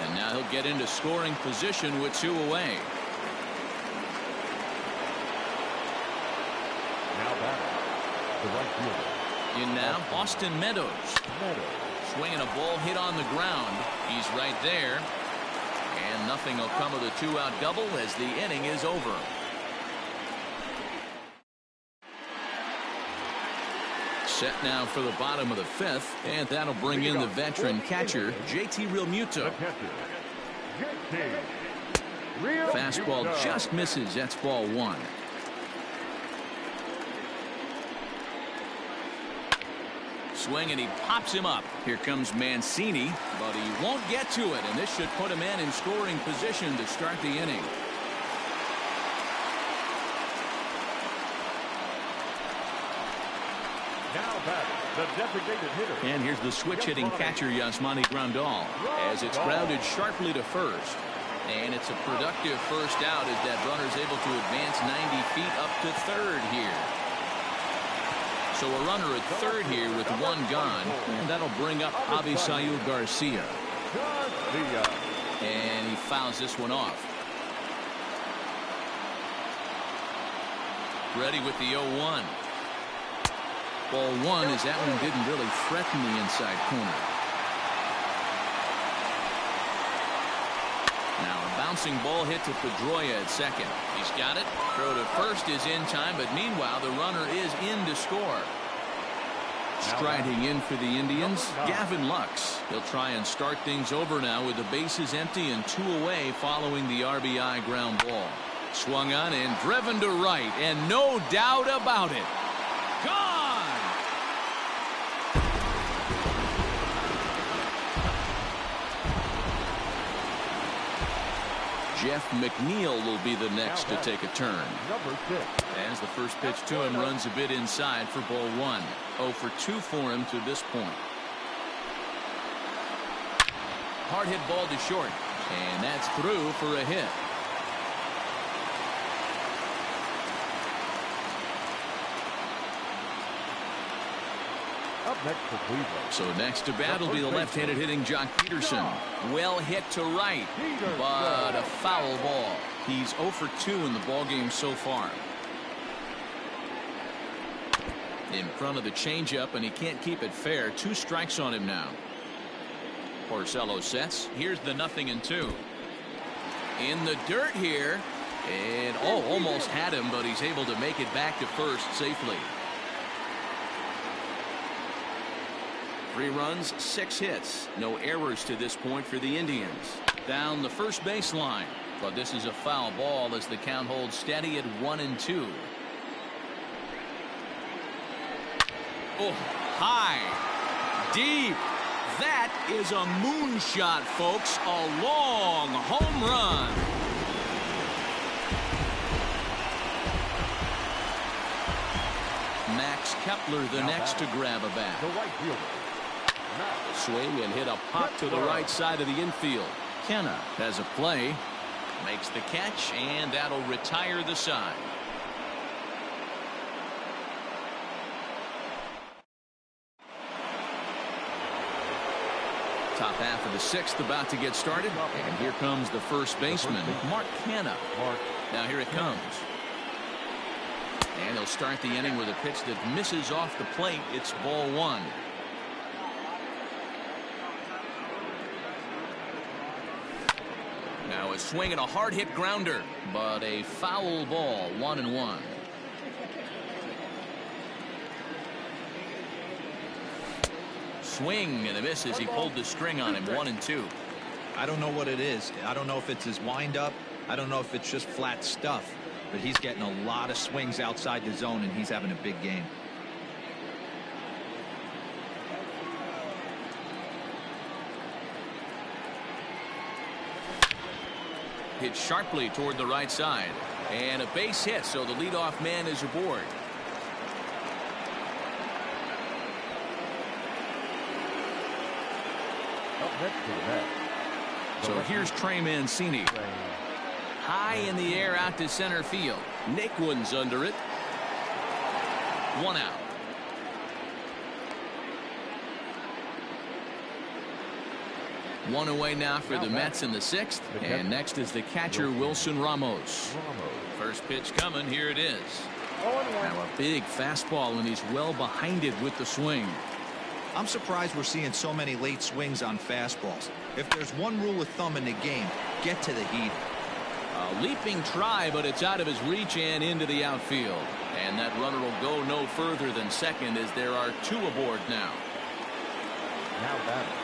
And now he'll get into scoring position with 2 away. Now batting, the right fielder. In now, Austin Meadows. Swinging a ball hit on the ground. He's right there. And nothing will come of the 2-out double as the inning is over. Set now for the bottom of the 5th, and that'll bring in the veteran catcher, JT Realmuto. Fastball just misses. That's ball 1. Swing, and he pops him up. Here comes Mancini, but he won't get to it, and this should put him in scoring position to start the inning. Now batting, the designated hitter. And here's the switch-hitting catcher, Yasmani Grandal, as it's grounded sharply to first. And it's a productive first out as that runner's able to advance 90 feet up to third here. So a runner at third here with 1 gone, and that'll bring up Avisail Garcia. And he fouls this one off. Ready with the 0-1. Ball 1 as that one didn't really threaten the inside corner. Now a bouncing ball hit to Pedroia at second. He's got it. Throw to first is in time, but meanwhile the runner is in to score. Striding in for the Indians, Gavin Lux. He'll try and start things over now with the bases empty and 2 away following the RBI ground ball. Swung on and driven to right, and no doubt about it. Gone! Jeff McNeil will be the next to take a turn. Number 6. As the first pitch to him runs a bit inside for ball 1. 0 for 2 for him to this point. Hard hit ball to short, and that's through for a hit. Up next for Cleveland. So next to bat will be the left-handed hitting Jock Peterson. Well hit to right, but a foul ball. He's 0 for 2 in the ballgame so far. In front of the changeup, and he can't keep it fair. 2 strikes on him now. Porcello sets. Here's the 0-2. In the dirt here. And almost had him, but he's able to make it back to first safely. 3 runs, 6 hits. No errors to this point for the Indians. Down the first baseline. But this is a foul ball as the count holds steady at 1-2. Oh, high, deep. That is a moonshot, folks. A long home run. Max Kepler, the next to grab a bat. The right fielder. Swing and hit a pop to the right side of the infield. Kenna has a play. Makes the catch, and that'll retire the side. Top half of the 6th about to get started. And here comes the first baseman, Mark Kenna. Now here it comes. And he'll start the inning with a pitch that misses off the plate. It's ball 1. Now a swing and a hard hit grounder, but a foul ball. 1-1. Swing and a miss as he pulled the string on him. 1-2. I don't know what it is. I don't know if it's his windup. I don't know if it's just flat stuff. But he's getting a lot of swings outside the zone, and he's having a big game. Hit sharply toward the right side. And a base hit, so the leadoff man is aboard. Up next to the bat. So here's Trey Mancini. High in the air out to center field. Naquin's under it. 1 out. One away now for the Mets in the 6th. And next is the catcher, Wilson Ramos. First pitch coming. Here it is. Now a big fastball, and he's well behind it with the swing. I'm surprised we're seeing so many late swings on fastballs. If there's one rule of thumb in the game, get to the heat. A leaping try, but it's out of his reach and into the outfield. And that runner will go no further than second as there are 2 aboard now. Now batting.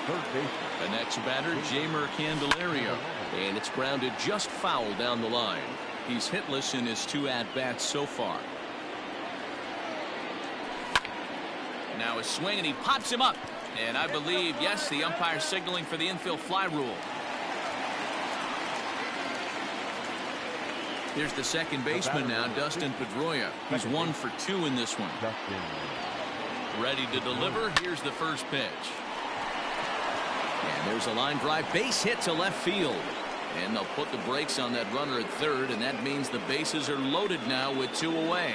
Third baseman. The next batter, Jeimer Candelario. And it's grounded just foul down the line. He's hitless in his 2 at-bats so far. Now a swing, and he pops him up. And I believe, yes, the umpire signaling for the infield fly rule. Here's the second baseman now, Dustin Pedroia. He's 1 for 2 in this one. Ready to deliver. Here's the first pitch. And there's a line drive, base hit to left field. And they'll put the brakes on that runner at third, and that means the bases are loaded now with 2 away.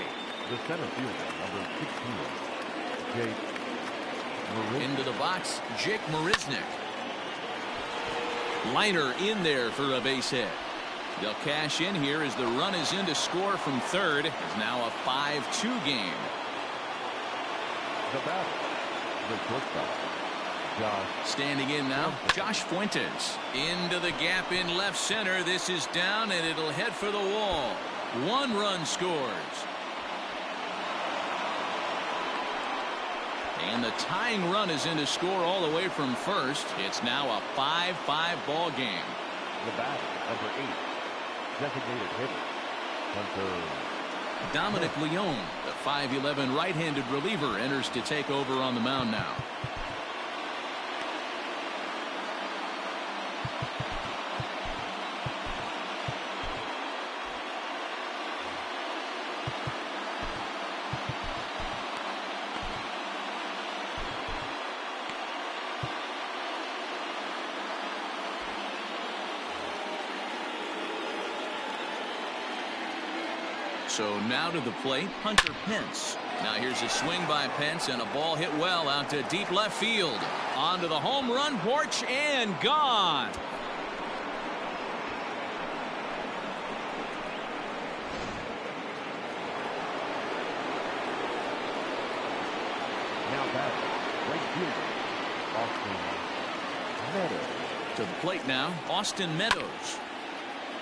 The center fielder, number 16, Jake Marisnick. Into the box, Jake Marisnick. Liner in there for a base hit. They'll cash in here as the run is in to score from third. It's now a 5-2 game. The batter, the shortstop, Josh. Standing in now, Josh Fuentes. Into the gap in left center. This is down, and it'll head for the wall. 1 run scores. And the tying run is in to score all the way from first. It's now a 5-5 ball game. The batter, number 8, designated hitter, Hunter. Dominic Leone, the 5'11" right-handed reliever, enters to take over on the mound now. So now to the plate, Hunter Pence. Now here's a swing by Pence, and a ball hit well out to deep left field. Onto the home run porch and gone. Now batting, right fielder, Austin Meadows. To the plate now, Austin Meadows.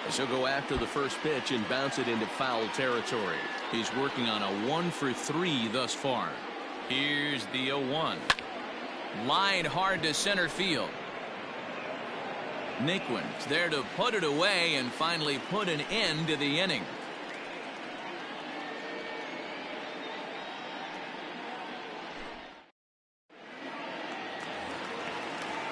As he'll go after the first pitch and bounce it into foul territory. He's working on a 1-for-3 thus far. Here's the 0-1. Line hard to center field. Naquin's there to put it away and finally put an end to the inning.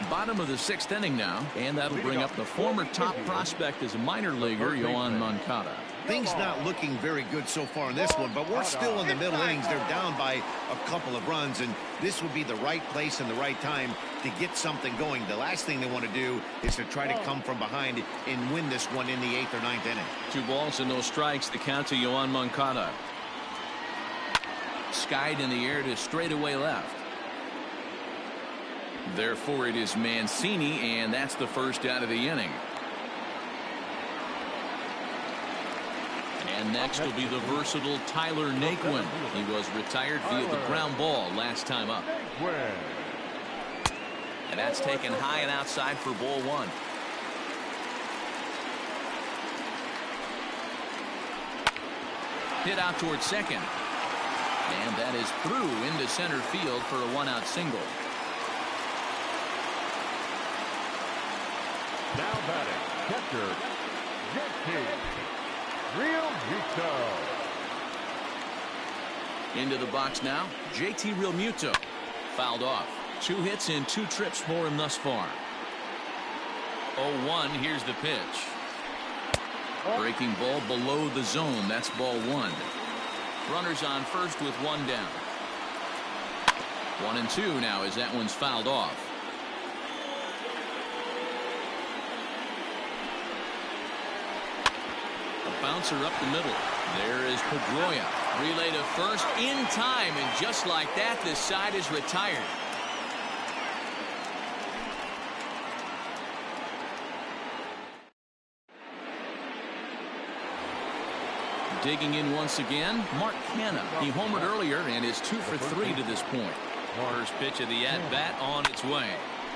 Bottom of the 6th inning now, and that'll bring up the former top prospect as a minor leaguer, Yoan Moncada. Things not looking very good so far in this one, but we're still in the middle innings. They're down by a couple of runs, and this would be the right place and the right time to get something going. The last thing they want to do is to try to come from behind and win this one in the 8th or 9th inning. 2 balls and no strikes, the count to Yoan Moncada. Skied in the air to straightaway left. Therefore, it is Mancini, and that's the first out of the inning. And next will be the versatile Tyler Naquin. He was retired via the ground ball last time up. And that's taken high and outside for ball 1. Hit out towards second. And that is through into center field for a 1-out single. Now batting, catcher, JT Realmuto. Into the box now, JT Realmuto. Fouled off. 2 hits and 2 trips for him thus far. 0-1, here's the pitch. Breaking ball below the zone, that's ball 1. Runners on first with 1 down. 1-2 now as that one's fouled off. Bouncer up the middle. There is Pedroia. Relay to first in time, and just like that, this side is retired. Digging in once again, Mark Canha. He homered earlier and is 2 for 3 to this point. First pitch of the at-bat on its way.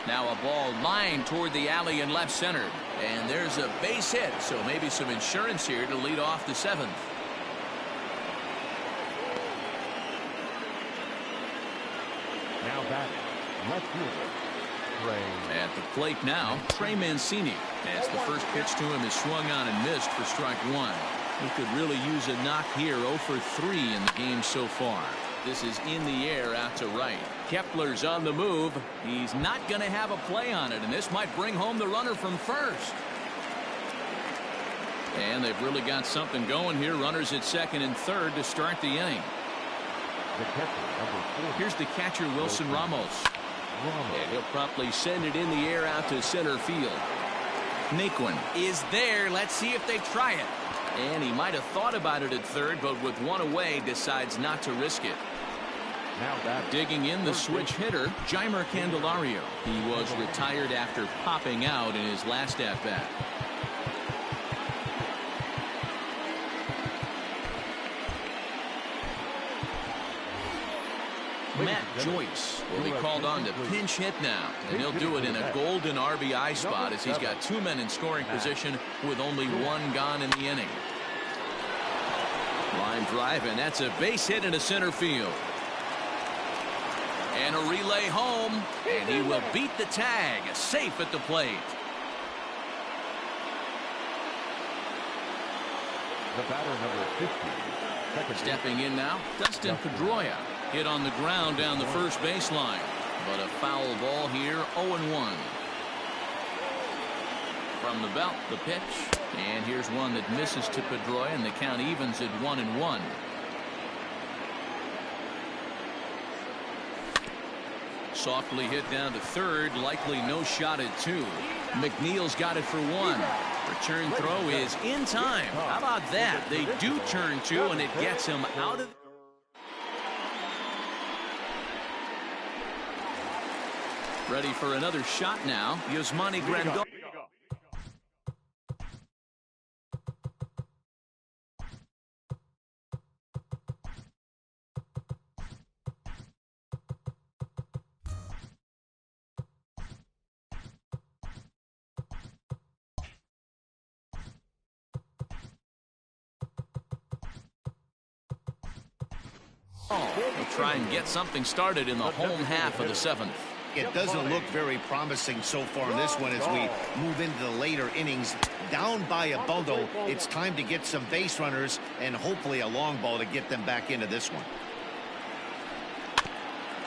Now a ball lined toward the alley in left center. And there's a base hit, so maybe some insurance here to lead off the 7th. Now batting, left fielder, Trey. At the plate now, Trey Mancini. As the first pitch to him is swung on and missed for strike 1. He could really use a knock here. 0 for 3 in the game so far. This is in the air out to right. Kepler's on the move. He's not going to have a play on it, and this might bring home the runner from first. And they've really got something going here. Runners at second and third to start the inning. The catcher, number 4. Here's the catcher, Wilson Ramos. And he'll promptly send it in the air out to center field. Naquin is there. Let's see if they try it. And he might have thought about it at third, but with 1 away, decides not to risk it. Now that digging in the switch hitter, Jeimer Candelario. He was retired after popping out in his last at-bat. Matt Joyce will be called on to pinch hit now, and he'll do it in a golden RBI spot as he's got 2 men in scoring position with only 1 gone in the inning. Line drive, and that's a base hit into center field. And a relay home, and he will beat the tag, safe at the plate. the batter, number 50. Stepping in now, Dustin Pedroia. Hit on the ground down the first baseline. But a foul ball here, 0-1. From the belt, the pitch. And here's one that misses to Pedroia, and the count evens at 1-1. Softly hit down to third, likely no shot at 2. McNeil's got it for 1. Return throw is in time. How about that? They do turn 2, and it gets him out of... Ready for another shot now. Yasmani Grandal. They'll try and get something started in the home half of the 7th. It doesn't look very promising so far in this one as we move into the later innings. Down by a bundle, it's time to get some base runners and hopefully a long ball to get them back into this one.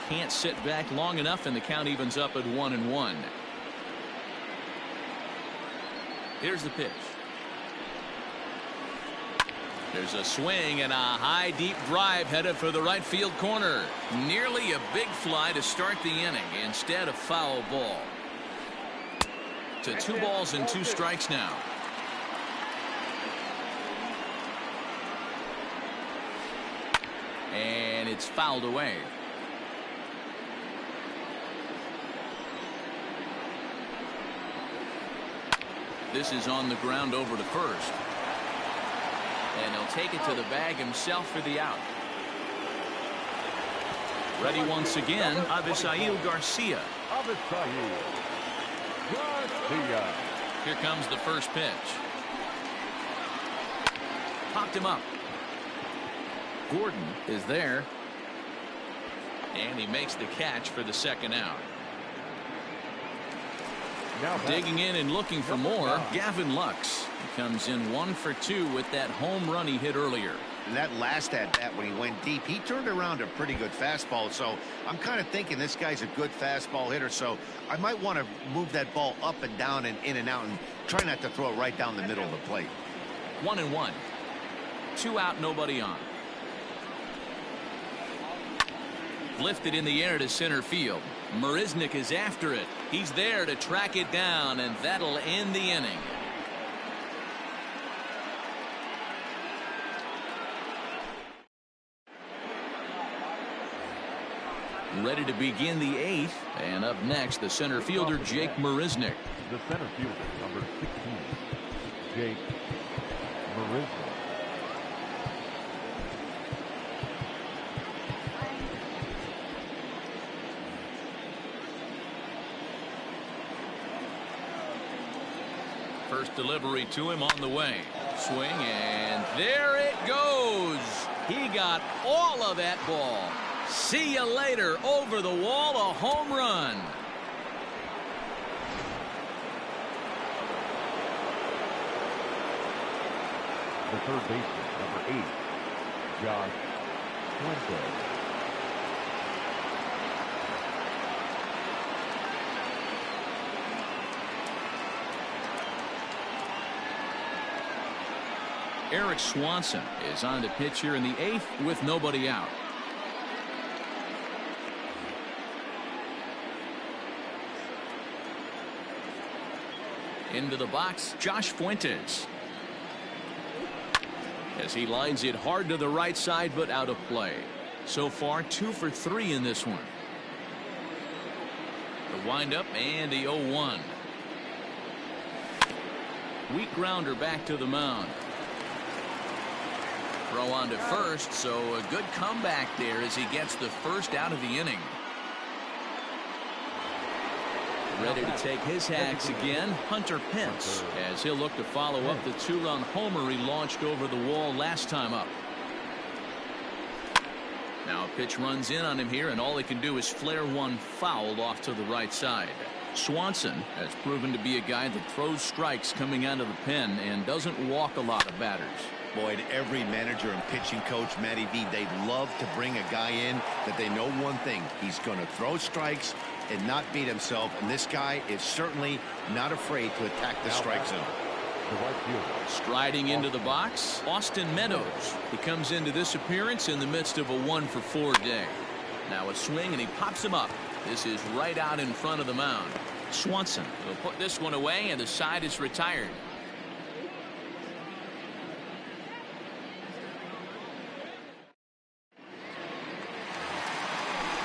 Can't sit back long enough, and the count evens up at 1-1. Here's the pitch. There's a swing and a high deep drive headed for the right field corner. Nearly a big fly to start the inning. Instead, a foul ball. To 2 balls and 2 strikes now. And it's fouled away. This is on the ground over to first. And he'll take it to the bag himself for the out. Ready once again, Avisail Garcia. Here comes the first pitch. Popped him up. Gordon is there. And he makes the catch for the second out. Digging in and looking for more, Gavin Lux. He comes in 1 for 2 with that home run he hit earlier. And that last at-bat when he went deep, he turned around a pretty good fastball. So I'm kind of thinking this guy's a good fastball hitter. So I might want to move that ball up and down and in and out and try not to throw it right down the middle of the plate. 1-1. 2 out, nobody on. Lifted in the air to center field. Marisnick is after it. He's there to track it down, and that'll end the inning. Ready to begin the 8th, and up next, the center fielder, Jake Marisnick. The center fielder, number 16, Jake Marisnick. First delivery to him on the way. Swing, and there it goes. He got all of that ball. See you later. Over the wall, a home run. The third baseman, number 8, Josh Fuentes. Eric Swanson is on to pitch here in the 8th with nobody out. Into the box, Josh Fuentes. As he lines it hard to the right side, but out of play. So far, 2 for 3 in this one. The windup and the 0-1. Weak grounder back to the mound. Throw on to first, so a good comeback there as he gets the first out of the inning. Ready to take his hacks again, Hunter Pence, as he'll look to follow up the 2-run homer he launched over the wall last time up. Now a pitch runs in on him here, and all he can do is flare one foul off to the right side. Swanson has proven to be a guy that throws strikes coming out of the pen and doesn't walk a lot of batters. Boyd, every manager and pitching coach, Matty V, they'd love to bring a guy in that they know one thing. He's going to throw strikes and not beat himself, and this guy is certainly not afraid to attack the strike zone. Striding into the box, Austin Meadows. He comes into this appearance in the midst of a 1-for-4 day. Now a swing, and he pops him up. This is right out in front of the mound. Swanson will put this one away, and the side is retired.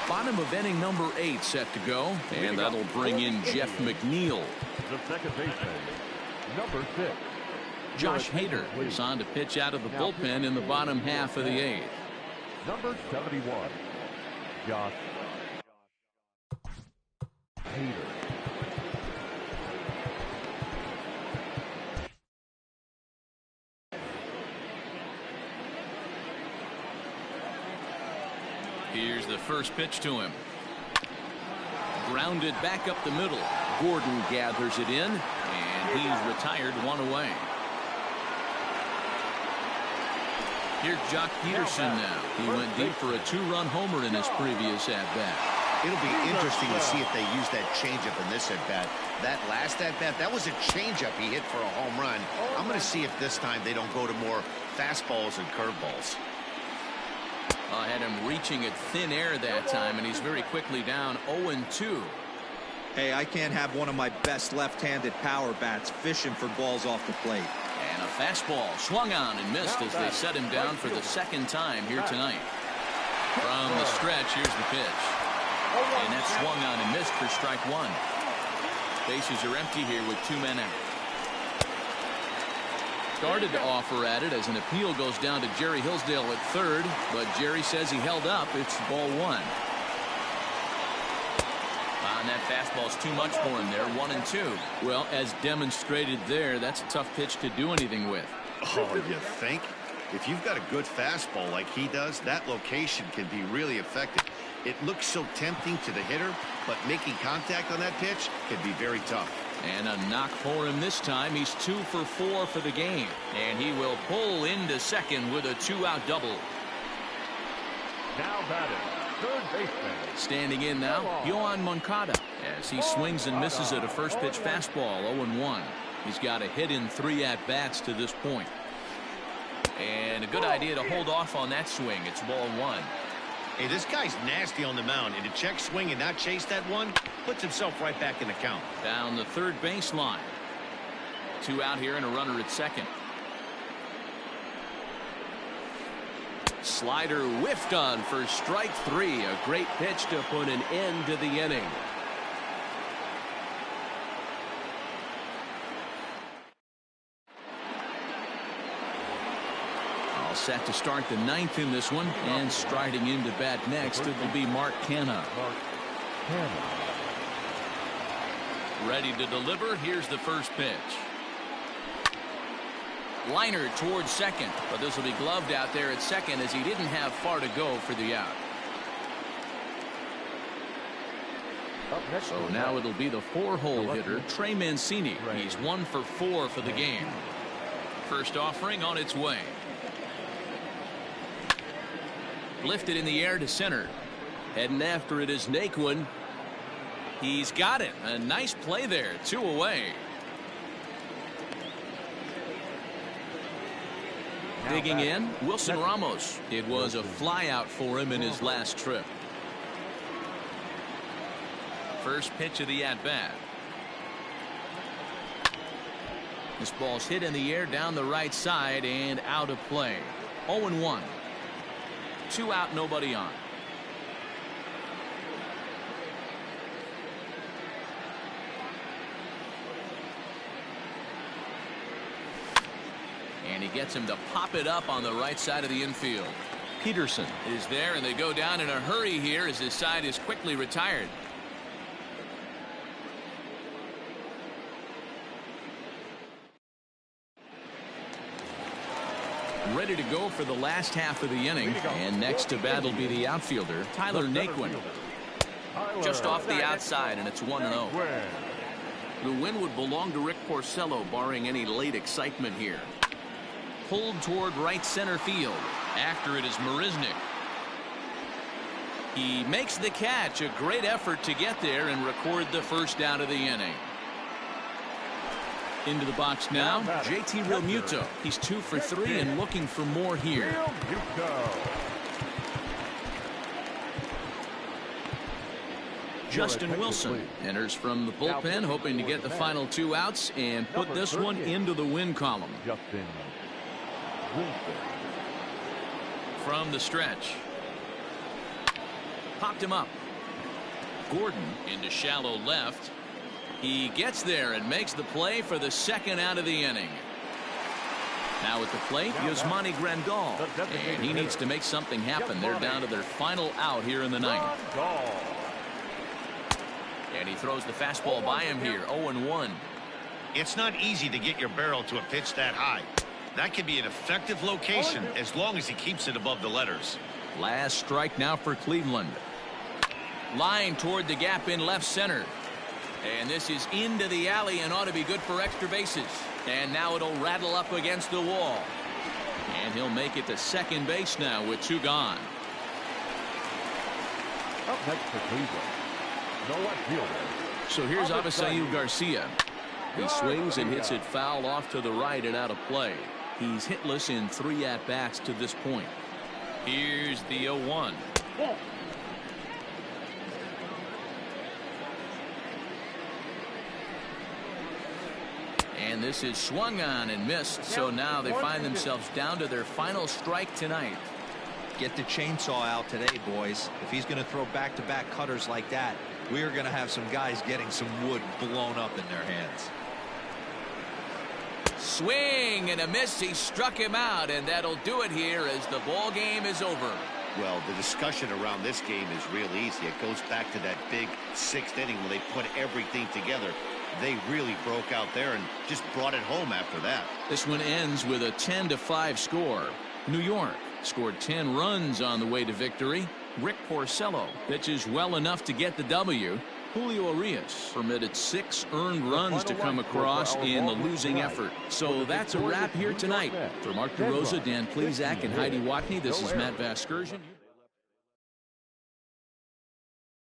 Bottom of inning number 8 set to go, and that'll bring in Jeff McNeil. The second baseman, number 6. Josh Hader is on to pitch out of the bullpen in the bottom half of the 8th. Number 71, Josh Hader. Here's the first pitch to him. Grounded back up the middle. Gordon gathers it in, and he's retired one away. Here's Jock Peterson now. He went deep for a 2-run homer in his previous at-bat. It'll be interesting to see if they use that changeup in this at-bat. That last at-bat, that was a changeup he hit for a home run. I'm going to see if this time they don't go to more fastballs and curveballs. Had him reaching at thin air that time, and he's very quickly down 0-2. Hey, I can't have one of my best left-handed power bats fishing for balls off the plate. And a fastball swung on and missed as they set him down for the second time here tonight. From the stretch, here's the pitch. And that swung on and missed for strike one. Bases are empty here with 2 men out. Started to offer at it as an appeal goes down to Jerry Hillsdale at third, but Jerry says he held up. It's ball 1. And that fastball's too much for him there, 1-2. Well, as demonstrated there, that's a tough pitch to do anything with. Oh, you think? If you've got a good fastball like he does, that location can be really effective. It looks so tempting to the hitter, but making contact on that pitch can be very tough. And a knock for him this time. He's 2 for 4 for the game. And he will pull into second with a 2-out double. Now batting, third baseman. Standing in now, Yohan Moncada, as he swings and misses at a first pitch fastball, 0-1. He's got a hit in 3 at-bats to this point. And a good idea to hold off on that swing. It's ball 1. Hey, this guy's nasty on the mound, and to check swing and not chase that one puts himself right back in the count. Down the third baseline. 2 out here and a runner at second. Slider whiffed on for strike 3. A great pitch to put an end to the inning. All set to start the 9th in this one, and striding into bat next, it will be Mark Canha. Ready to deliver. Here's the first pitch. Liner towards second, but this will be gloved out there at second as he didn't have far to go for the out. So now it'll be the 4-hole hitter, Trey Mancini. He's 1 for 4 for the game. First offering on its way. Lifted in the air to center. Heading after it is Naquin. He's got it. A nice play there. 2 away. Digging in, Wilson Ramos. It was a flyout for him in his last trip. First pitch of the at-bat. This ball's hit in the air down the right side and out of play. 0-1. 2 out, nobody on. And he gets him to pop it up on the right side of the infield. Peterson is there, and they go down in a hurry here as his side is quickly retired. Ready to go for the last half of the inning, and next to bat will be the outfielder, Tyler Naquin. Just off the outside, and it's 1-0. The win would belong to Rick Porcello, barring any late excitement here. Pulled toward right center field. After it is Marisnick. He makes the catch. A great effort to get there and record the first out of the inning. Into the box now, JT Realmuto. He's 2 for 3 and looking for more here. Justin Wilson enters from the bullpen, hoping to get the final 2 outs and put this one into the win column. From the stretch. Popped him up. Gordon into shallow left. He gets there and makes the play for the second out of the inning. Now at the plate, Yasmani Grandal. And he needs to make something happen. They're down to their final out here in the 9th. And he throws the fastball by him here, 0-1. It's not easy to get your barrel to a pitch that high. That can be an effective location as long as he keeps it above the letters. Last strike now for Cleveland. Line toward the gap in left center. And this is into the alley and ought to be good for extra bases. And now it'll rattle up against the wall. And he'll make it to second base now with 2 gone. Up next for Cleveland, no left fielder. So here's Avisail Garcia. He swings and hits it foul off to the right and out of play. He's hitless in 3 at-bats to this point. Here's the 0-1. And this is swung on and missed. So now they find themselves down to their final strike tonight. Get the chainsaw out today, boys. If he's going to throw back-to-back cutters like that, we are going to have some guys getting some wood blown up in their hands. Swing and a miss. He struck him out, and that'll do it here as the ball game is over. Well, the discussion around this game is real easy. It goes back to that big 6th inning when they put everything together. They really broke out there and just brought it home after that. This one ends with a 10-5 score. New York scored 10 runs on the way to victory. Rick Porcello pitches well enough to get the W. Julio Urias permitted 6 earned runs to come across in the losing effort. So that's a wrap here tonight. For Mark DeRosa, Dan Plezak, and Heidi Watney, this is Matt Vasgersian.